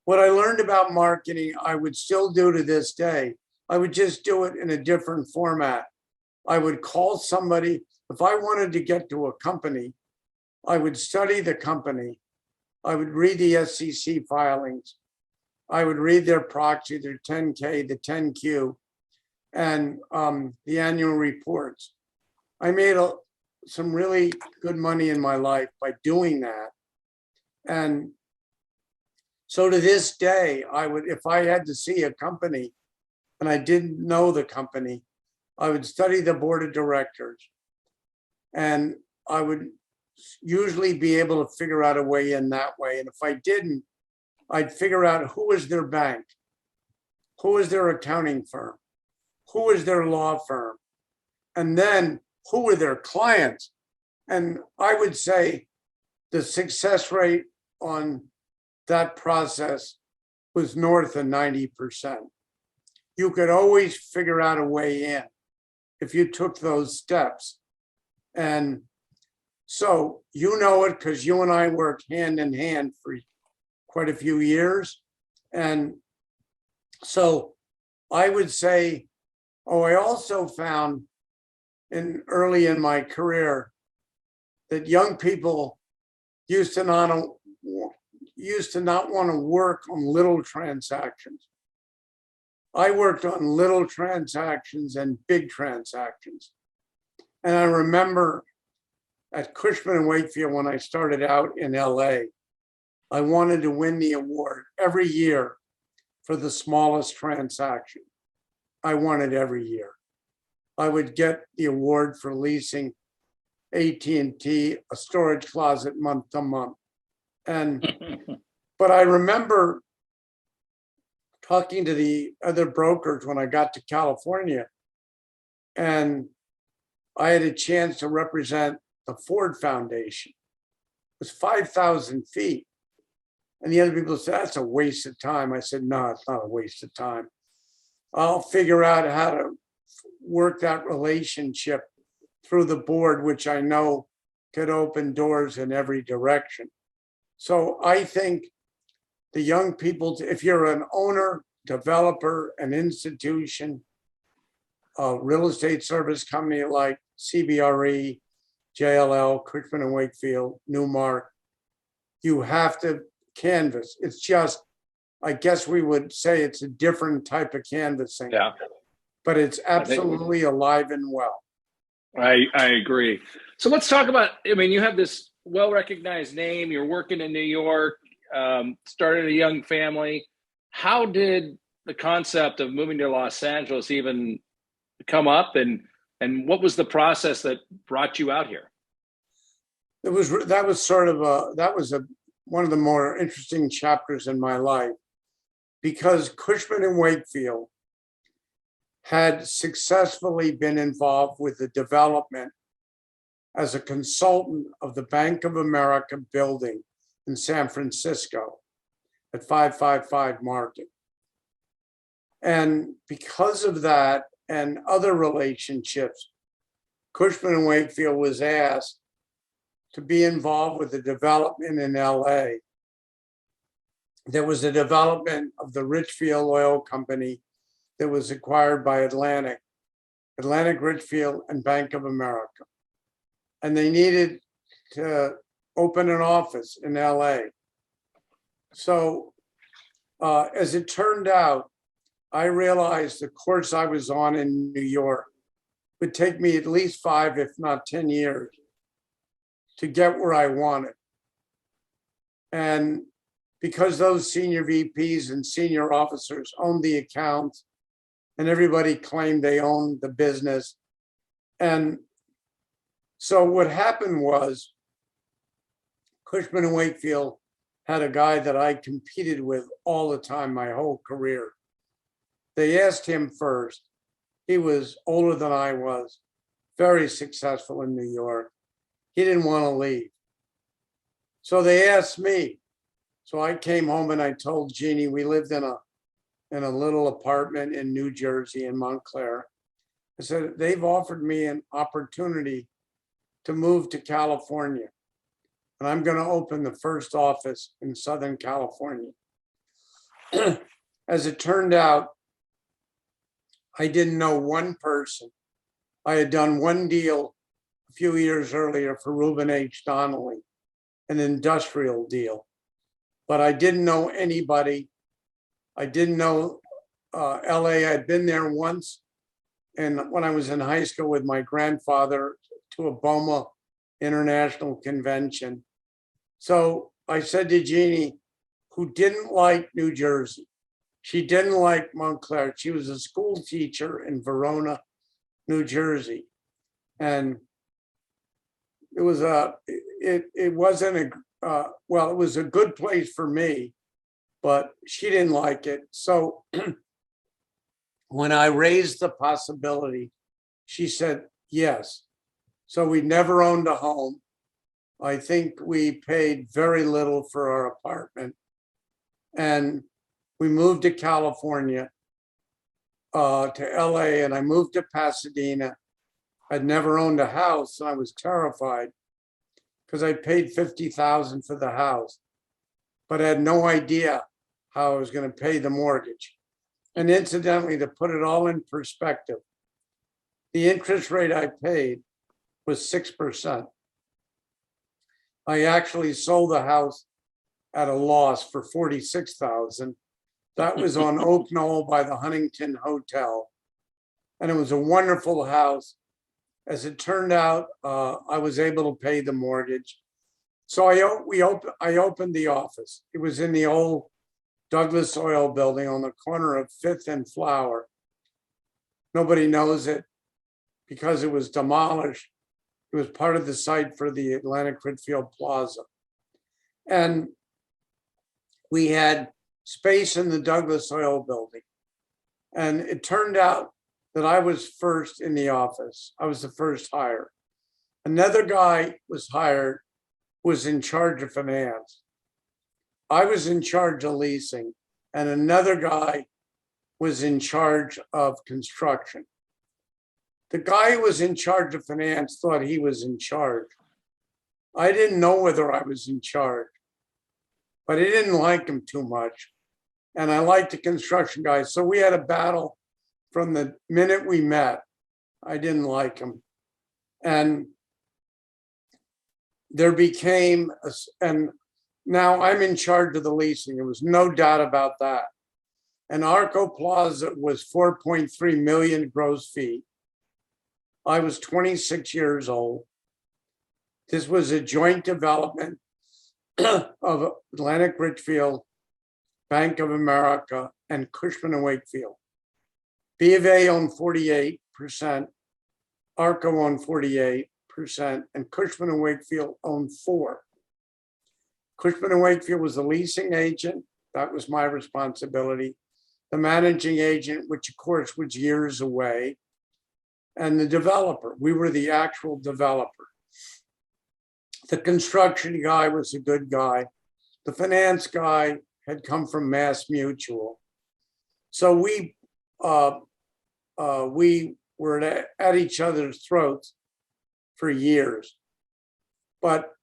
what I learned about marketing, I would still do to this day. I would just do it in a different format. I would call somebody. If I wanted to get to a company, I would study the company. I would read the SEC filings. I would read their proxy, their 10K, the 10Q, and the annual reports. I made some really good money in my life by doing that. And so to this day, I would, if I had to see a company and I didn't know the company, I would study the board of directors, and I would usually be able to figure out a way in that way. And if I didn't, I'd figure out who is their bank, who is their accounting firm, who is their law firm, and then who are their clients. And I would say the success rate on that process was north of 90%. You could always figure out a way in if you took those steps. And so you know it because you and I worked hand in hand for quite a few years. And so I would say, I also found early in my career that young people used to not want to work on little transactions. I worked on little transactions and big transactions. And I remember at Cushman Wakefield, when I started out in LA, I wanted to win the award every year for the smallest transaction. I won it every year. I would get the award for leasing AT&T a storage closet month to month. But I remember talking to the other brokers when I got to California, and I had a chance to represent the Ford Foundation. It was 5,000 feet. And the other people said, that's a waste of time. I said, no, it's not a waste of time. I'll figure out how to work that relationship through the board, which I know could open doors in every direction. So I think the young people, if you're an owner, developer, an institution, a real estate service company like CBRE, JLL, Cushman and Wakefield, Newmark, you have to canvas. It's just, I guess we would say it's a different type of canvassing. Yeah. But it's absolutely alive and well. I agree. So let's talk about, I mean, you have this well-recognized name, you're working in New York, started a young family. How did the concept of moving to Los Angeles even come up, and what was the process that brought you out here? That was one of the more interesting chapters in my life, because Cushman and Wakefield had successfully been involved with the development as a consultant of the Bank of America building in San Francisco at 555 Market. And because of that and other relationships, Cushman and Wakefield was asked to be involved with the development in LA. There was a development of the Richfield Oil Company that was acquired by Atlantic Richfield and Bank of America. And they needed to open an office in LA. So as it turned out, I realized the course I was on in New York would take me at least 5, if not 10 years to get where I wanted. And because those senior VPs and senior officers owned the accounts, and everybody claimed they owned the business. And so what happened was Cushman and Wakefield had a guy that I competed with all the time, my whole career. They asked him first. He was older than I was, very successful in New York. He didn't want to leave. So they asked me. So I came home and I told Jeannie, we lived in a little apartment in New Jersey in Montclair. I said, they've offered me an opportunity to move to California, and I'm going to open the first office in Southern California. As it turned out, I didn't know one person. I had done one deal a few years earlier for Reuben H. Donnelly, an industrial deal, but I didn't know anybody. I didn't know LA. I'd been there once, and when I was in high school with my grandfather to a BOMA International Convention. So I said to Jeannie, who didn't like New Jersey, she didn't like Montclair. She was a school teacher in Verona, New Jersey. And it was it wasn't well, it was a good place for me, but she didn't like it. So when I raised the possibility, she said yes. So we never owned a home. I think we paid very little for our apartment. And we moved to California, to LA, and I moved to Pasadena. I'd never owned a house, and I was terrified because I paid $50,000 for the house, but I had no idea how I was going to pay the mortgage. And incidentally, to put it all in perspective, the interest rate I paid was 6%. I actually sold the house at a loss for $46,000. That was on Oak Knoll by the Huntington Hotel. And it was a wonderful house. As it turned out, I was able to pay the mortgage. So I opened the office. It was in the old Douglas Oil building on the corner of 5th and Flower. Nobody knows it because it was demolished. It was part of the site for the Atlantic Richfield Plaza. And we had space in the Douglas Oil building. And it turned out that I was first in the office. I was the first hire. Another guy was hired, was in charge of finance. I was in charge of leasing, and another guy was in charge of construction. The guy who was in charge of finance thought he was in charge. I didn't know whether I was in charge, but I didn't like him too much. And I liked the construction guy. So we had a battle from the minute we met. I didn't like him. And there became, and now I'm in charge of the leasing. There was no doubt about that. And Arco Plaza was 4.3 million gross feet. I was 26 years old. This was a joint development of Atlantic Richfield, Bank of America, and Cushman Wakefield. B of A owned 48%, Arco owned 48%, and Cushman Wakefield owned 4%. Cushman Wakefield was the leasing agent. That was my responsibility. The managing agent, which of course was years away, and the developer. We were the actual developer. The construction guy was a good guy. The finance guy had come from Mass Mutual. So we were at each other's throats for years. But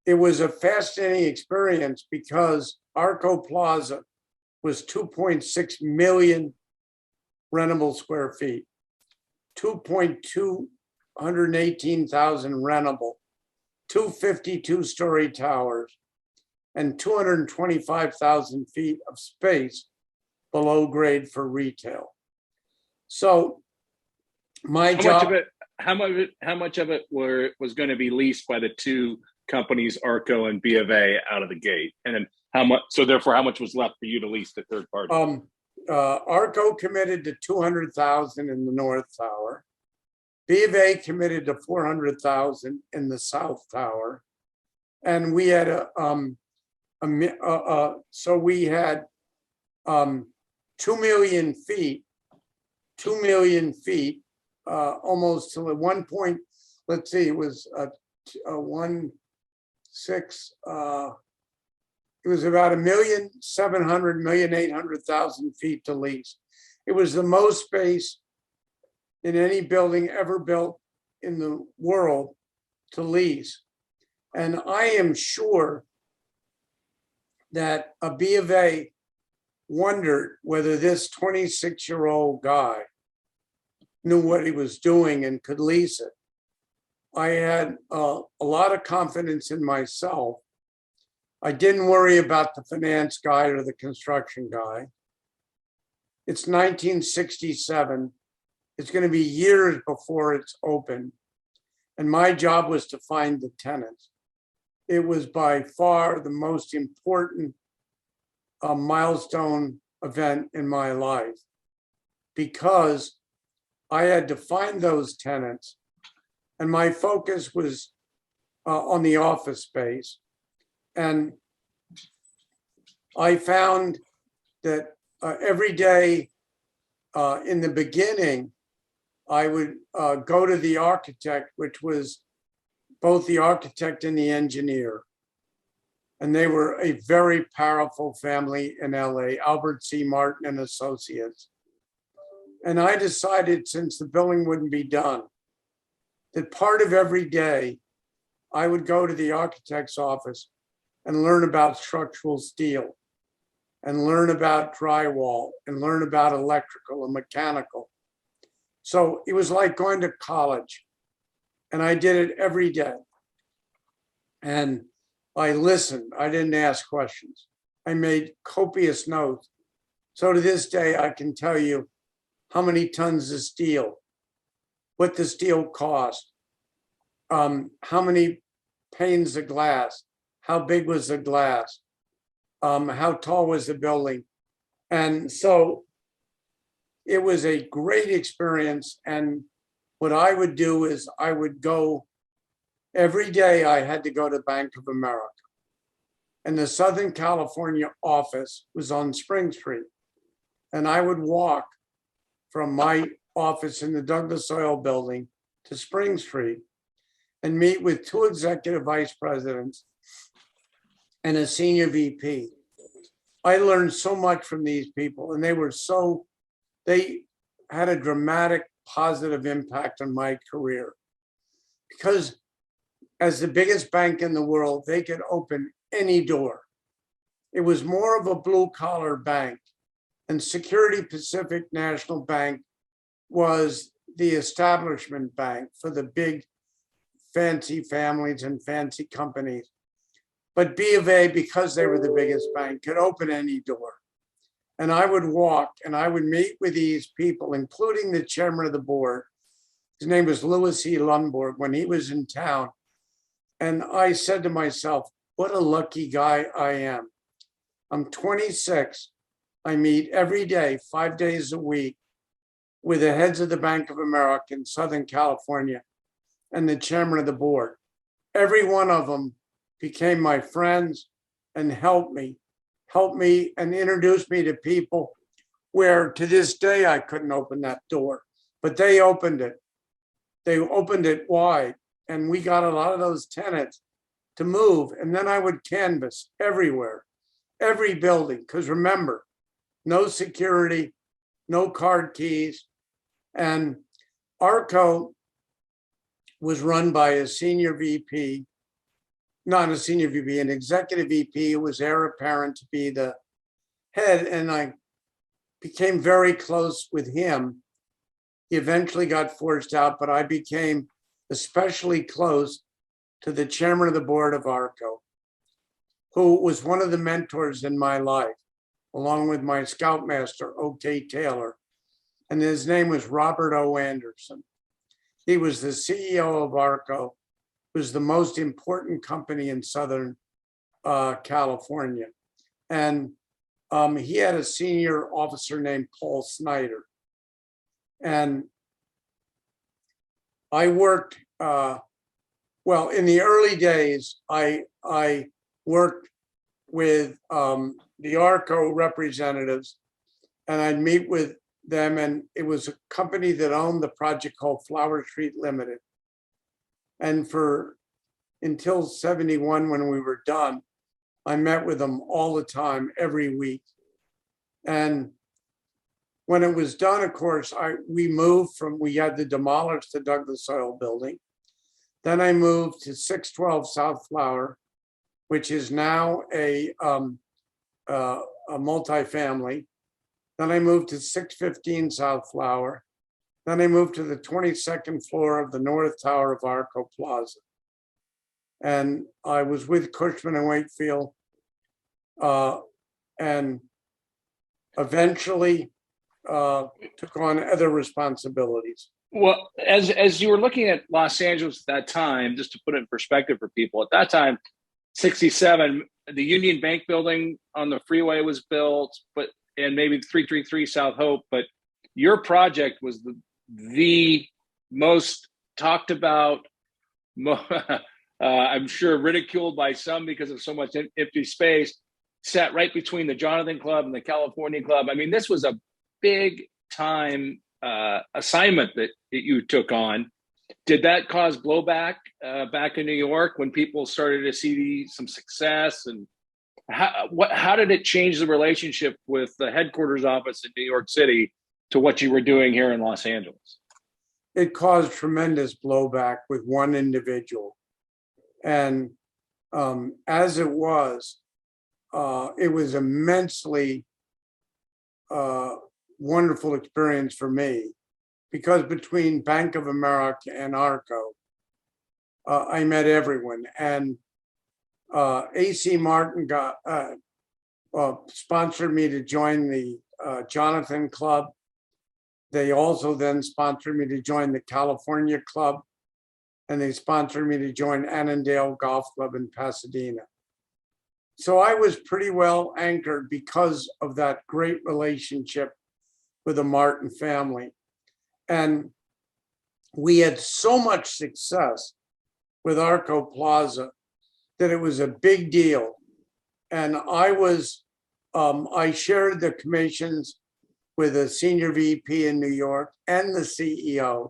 it was a fascinating experience because Arco Plaza was 2.6 million rentable square feet, 218,000 rentable, 252-story towers, and 225,000 feet of space below grade for retail. So my job. How much of it was going to be leased by the two companies, Arco and B of A, out of the gate? And then how much, so therefore how much was left for you to lease to third party? Arco committed to 200,000 in the North Tower. B of A committed to 400,000 in the South Tower. And we had so we had 2 million feet, almost to the 1 point, let's see, it was it was about 1,700,000 feet to lease. It was the most space in any building ever built in the world to lease. And I am sure that a B of A wondered whether this 26-year-old guy knew what he was doing and could lease it. I had a lot of confidence in myself. I didn't worry about the finance guy or the construction guy. It's 1967. It's going to be years before it's open. and my job was to find the tenants. It was by far the most important milestone event in my life, because I had to find those tenants, and my focus was on the office space. And I found that every day in the beginning, I would go to the architect, which was both the architect and the engineer. And they were a very powerful family in LA, Albert C. Martin and Associates. And I decided, since the building wouldn't be done, that part of every day I would go to the architect's office and learn about structural steel, and learn about drywall, and learn about electrical and mechanical. So it was like going to college, and I did it every day. And I listened, I didn't ask questions. I made copious notes. So to this day, I can tell you how many tons of steel, what the steel cost, how many panes of glass, how big was the glass, how tall was the building. And so it was a great experience. And what I would do is I would go every day. I had to go to Bank of America, and the Southern California office was on Spring Street. And I would walk from my office in the Douglas Oil Building to Spring Street and meet with 2 executive vice presidents and a senior VP. I learned so much from these people, and they had a dramatic positive impact on my career, because as the biggest bank in the world, they could open any door. It was more of a blue collar bank, and Security Pacific National Bank was the establishment bank for the big fancy families and fancy companies. But B of A, because they were the biggest bank, could open any door. And I would walk and I would meet with these people, including the chairman of the board. His name was Louis E. Lundborg, when he was in town. And I said to myself, what a lucky guy I am. I'm 26. I meet every day, 5 days a week, with the heads of the Bank of America in Southern California and the chairman of the board. Every one of them became my friends and helped me and introduced me to people where to this day I couldn't open that door, but they opened it. They opened it wide, and we got a lot of those tenants to move. And then I would canvass everywhere, every building, because remember, no security, no card keys. And ARCO was run by a senior VP, not a senior VP, an executive VP who was heir apparent to be the head. And I became very close with him. He eventually got forced out, but I became especially close to the chairman of the board of ARCO, who was one of the mentors in my life, along with my scoutmaster, O.K. Taylor. And his name was Robert O. Anderson. He was the CEO of ARCO, was the most important company in Southern California. And he had a senior officer named Paul Snyder. And I worked, well, in the early days, I worked with the ARCO representatives, and I'd meet with them, and it was a company that owned the project called Flower Street Limited. And until 71, when we were done, I met with them all the time, every week. And when it was done, of course, we had to demolish the Douglas Oil Building. Then I moved to 612 South Flower, which is now a multifamily. Then I moved to 615 South Flower. Then I moved to the 22nd floor of the North Tower of ARCO Plaza. And I was with Cushman and Wakefield, and eventually took on other responsibilities. Well, as you were looking at Los Angeles at that time, just to put it in perspective for people, at that time, 67, the Union Bank building on the freeway was built, but and maybe 333 South Hope, but your project was the most talked about, I'm sure ridiculed by some because of so much empty space, sat right between the Jonathan Club and the California Club. I mean, this was a big time assignment that you took on. Did that cause blowback back in New York when people started to see some success? And how did it change the relationship with the headquarters office in New York City to what you were doing here in Los Angeles? It caused tremendous blowback with one individual. And as it was immensely wonderful experience for me, because between Bank of America and Arco, I met everyone. And AC Martin got sponsored me to join the Jonathan Club. They also then sponsored me to join the California Club, and they sponsored me to join Annandale Golf Club in Pasadena. So I was pretty well anchored because of that great relationship with the Martin family. And we had so much success with Arco Plaza that it was a big deal. And I shared the commissions with a senior VP in New York and the CEO,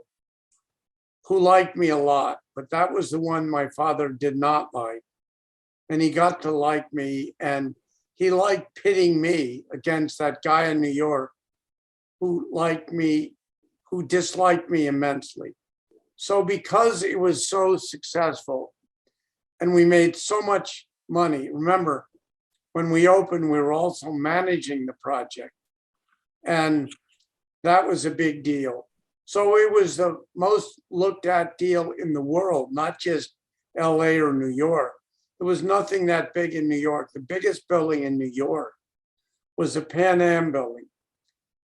who liked me a lot, but that was the one my father did not like. And he got to like me, and he liked pitting me against that guy in New York who disliked me immensely. So because it was so successful and we made so much money, remember, when we opened, we were also managing the project. And that was a big deal. So it was the most looked at deal in the world, not just LA or New York. There was nothing that big in New York. The biggest building in New York was the Pan Am building.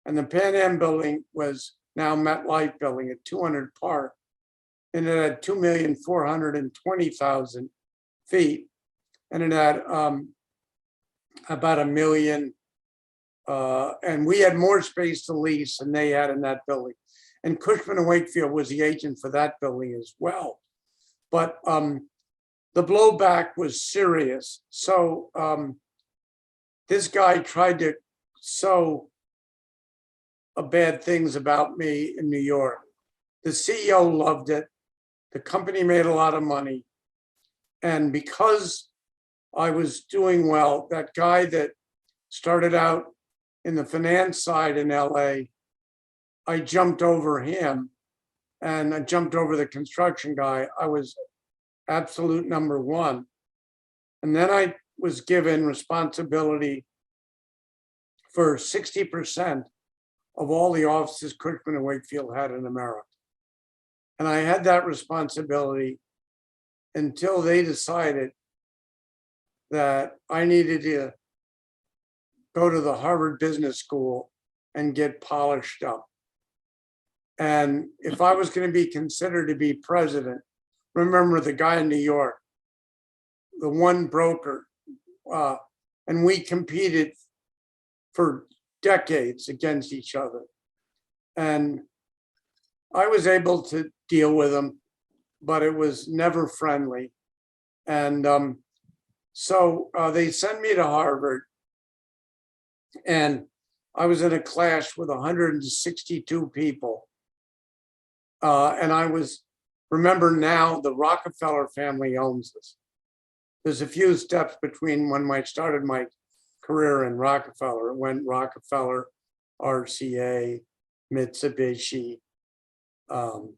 And the Pan Am building was now MetLife building at 200 Park. And it had 2,420,000 feet. And it had about 1 million. And we had more space to lease than they had in that building. And Cushman Wakefield was the agent for that building as well. But the blowback was serious. So this guy tried to sow bad things about me in New York. The CEO loved it. The company made a lot of money. And because I was doing well, that guy that started out in the finance side in LA, I jumped over him, and I jumped over the construction guy. I was absolute number one. And then I was given responsibility for 60% of all the offices Cushman and Wakefield had in America. And I had that responsibility until they decided that I needed to go to the Harvard Business School and get polished up. And if I was going to be considered to be president, remember the guy in New York, the one broker, and we competed for decades against each other. And I was able to deal with him, but it was never friendly. And so they sent me to Harvard, and I was in a class with 162 people. And remember now, the Rockefeller family owns this. There's a few steps between when I started my career in Rockefeller. It went Rockefeller, RCA, Mitsubishi, and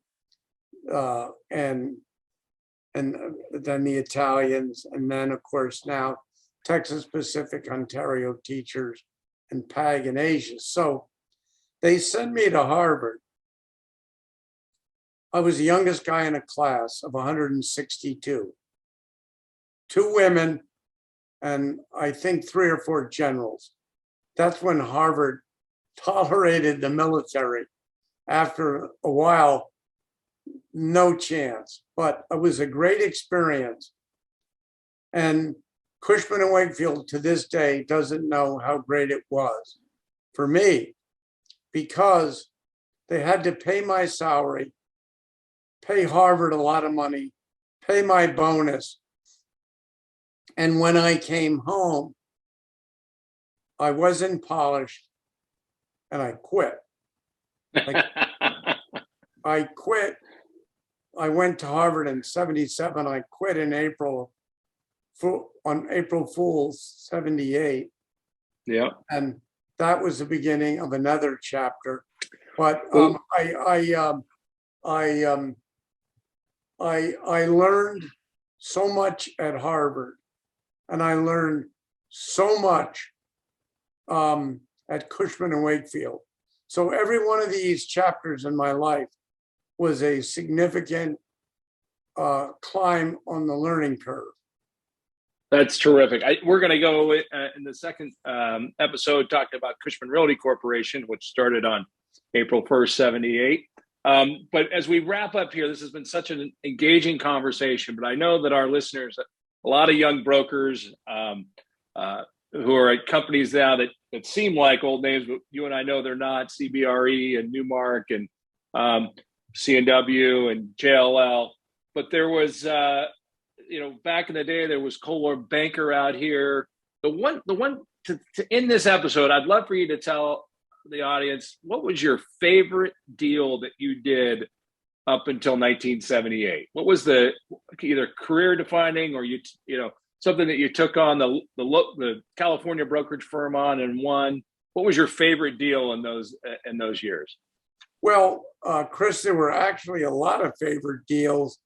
then the Italians, and then of course now Texas Pacific, Ontario Teachers, and PAG in Asia. So they sent me to Harvard. I was the youngest guy in a class of 162. 2 women, and I think 3 or 4 generals. That's when Harvard tolerated the military. after a while, no chance. But it was a great experience. And Cushman and Wakefield to this day doesn't know how great it was for me, because they had to pay my salary, pay Harvard a lot of money, pay my bonus. And when I came home, I wasn't polished and I quit. I quit. I went to Harvard in 77. I quit in April, on April Fool's 78. Yeah. And that was the beginning of another chapter. But I learned so much at Harvard, and I learned so much at Cushman and Wakefield. So every one of these chapters in my life was a significant climb on the learning curve. That's terrific. We're going to go in the second episode talking about Cushman Realty Corporation, which started on April 1st, 78. But as we wrap up here, this has been such an engaging conversation, but I know that our listeners, a lot of young brokers who are at companies now that seem like old names, but you and I know they're not, CBRE and Newmark and C&W and JLL. But there was, back in the day, there was Coldwell Banker out here. The one to end this episode, I'd love for you to tell the audience, what was your favorite deal that you did up until 1978? What was the either career defining or something that you took on the California brokerage firm on and won? What was your favorite deal in those years? Well, Chris, there were actually a lot of favorite deals.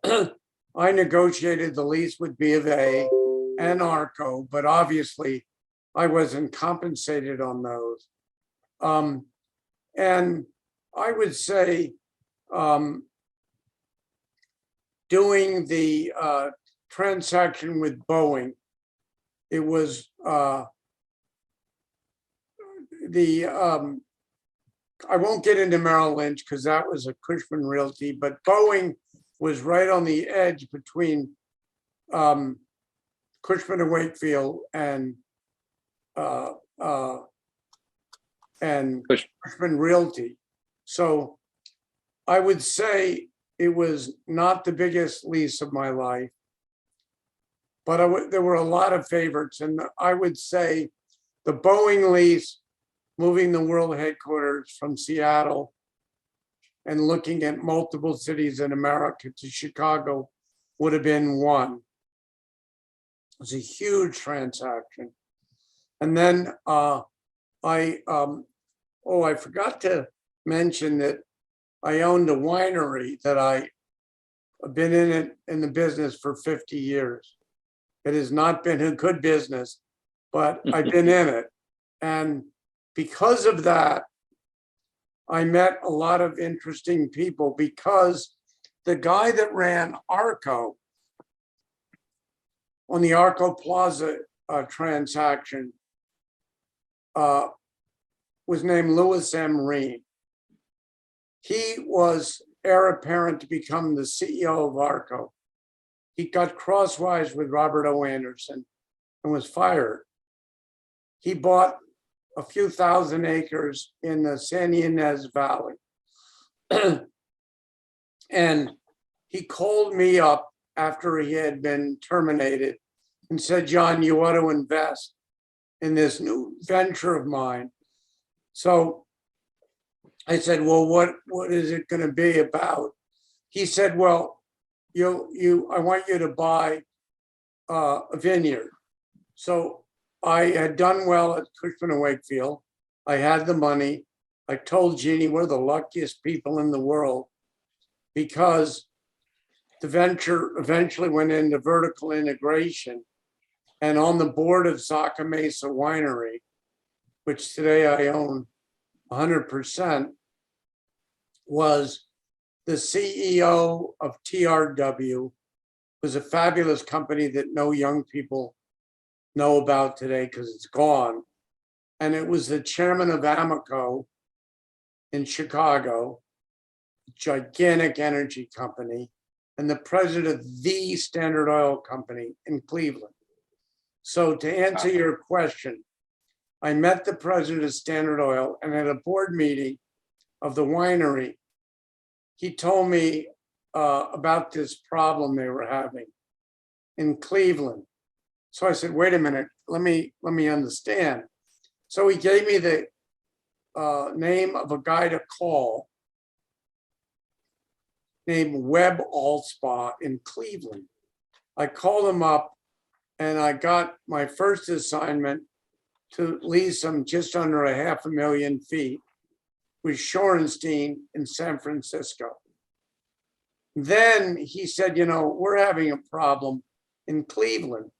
I negotiated the lease with B of A and ARCO, but obviously I wasn't compensated on those. And I would say doing the transaction with Boeing, it was I won't get into Merrill Lynch because that was a Cushman Realty, but Boeing was right on the edge between Cushman and Wakefield and Cushman Realty. So I would say it was not the biggest lease of my life, but there were a lot of favorites. And I would say the Boeing lease, moving the world headquarters from Seattle and looking at multiple cities in America to Chicago, would have been one. It was a huge transaction. And then I forgot to mention that I owned a winery that I've been in the business for 50 years. It has not been a good business, but I've been in it. And because of that, I met a lot of interesting people, because the guy that ran ARCO on the ARCO Plaza transaction was named Louis M. Reen. He was heir apparent to become the CEO of ARCO. He got crosswise with Robert O. Anderson and was fired. He bought a few thousand acres in the San Ynez Valley. And he called me up after he had been terminated and said, "John, you ought to invest in this new venture of mine." So I said, "Well, what is it going to be about?" He said, "Well, I want you to buy a vineyard." So I had done well at Cushman and Wakefield. I had the money. I told Jeannie we're the luckiest people in the world, because the venture eventually went into vertical integration. And on the board of Zaca Mesa Winery, which today I own 100%, was the CEO of TRW. It was a fabulous company that no young people know about today because it's gone. And it was the chairman of Amoco in Chicago, gigantic energy company, and the president of the Standard Oil Company in Cleveland. So to answer your question, I met the president of Standard Oil, and at a board meeting of the winery, he told me about this problem they were having in Cleveland. So I said, wait a minute, let me understand. So he gave me the name of a guy to call named Webb Allspaw in Cleveland. I called him up and I got my first assignment to lease them just under 500,000 feet with Shorenstein in San Francisco. Then he said, you know, we're having a problem in Cleveland.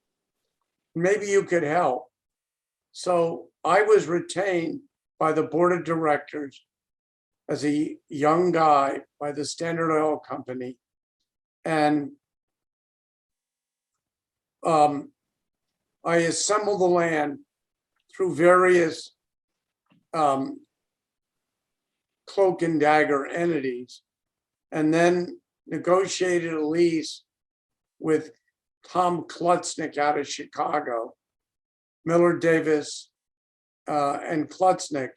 Maybe you could help. So I was retained by the board of directors as a young guy by the Standard Oil Company. And I assembled the land through various cloak and dagger entities, and then negotiated a lease with Tom Klutznick out of Chicago, Miller Davis and Klutznick,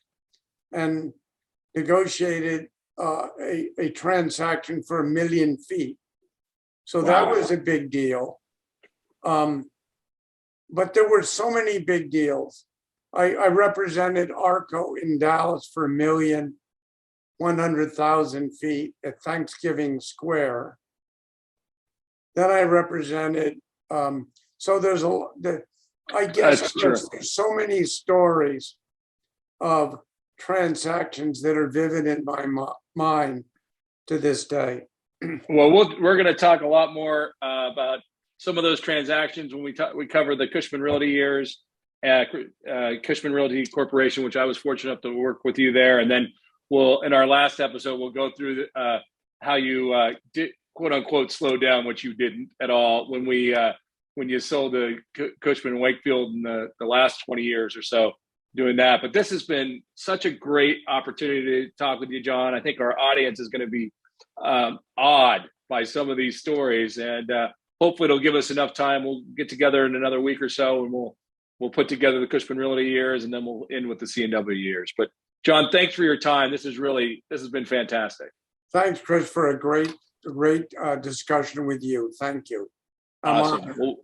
and negotiated a transaction for 1 million feet. So that was a big deal. But there were so many big deals. I represented ARCO in Dallas for 1,100,000 feet at Thanksgiving Square. Then I represented, so there's I guess there's so many stories of transactions that are vivid in my mind to this day. Well, we're going to talk a lot more about some of those transactions when we cover the Cushman Realty years, Cushman Realty Corporation, which I was fortunate enough to work with you there, and then in our last episode we'll go through how you did, quote unquote, slow down, which you didn't at all when you sold the Cushman Wakefield in the last 20 years or so doing that. But this has been such a great opportunity to talk with you, John. I think our audience is going to be awed by some of these stories, and hopefully it'll give us enough time. We'll get together in another week or so, and we'll put together the Cushman Realty years, and then we'll end with the C&W years. But John, thanks for your time. This has been fantastic. Thanks, Chris, for a great discussion with you. Thank you. Awesome.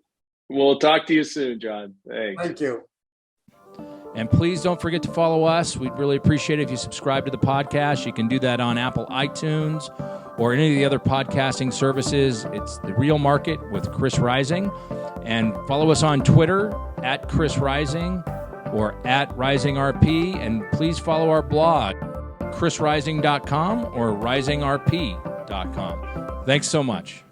We'll talk to you soon, John. Thanks. Thank you. And please don't forget to follow us. We'd really appreciate it if you subscribe to the podcast. You can do that on Apple iTunes or any of the other podcasting services. It's The Real Market with Chris Rising. And follow us on Twitter at Chris Rising or at RisingRP. And please follow our blog, chrisrising.com or risingrp.com. Thanks so much.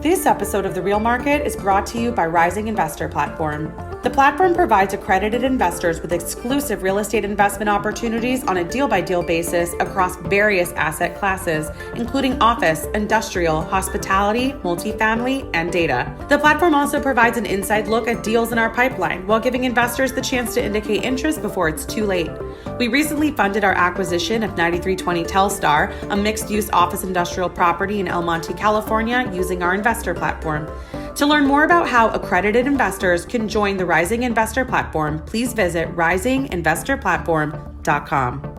This episode of The Real Market is brought to you by Rising Investor Platform. The platform provides accredited investors with exclusive real estate investment opportunities on a deal-by-deal basis across various asset classes, including office, industrial, hospitality, multifamily, and data. The platform also provides an inside look at deals in our pipeline while giving investors the chance to indicate interest before it's too late. We recently funded our acquisition of 9320 Telstar, a mixed-use office industrial property in El Monte, California, using our investor platform. To learn more about how accredited investors can join the Rising Investor Platform, please visit risinginvestorplatform.com.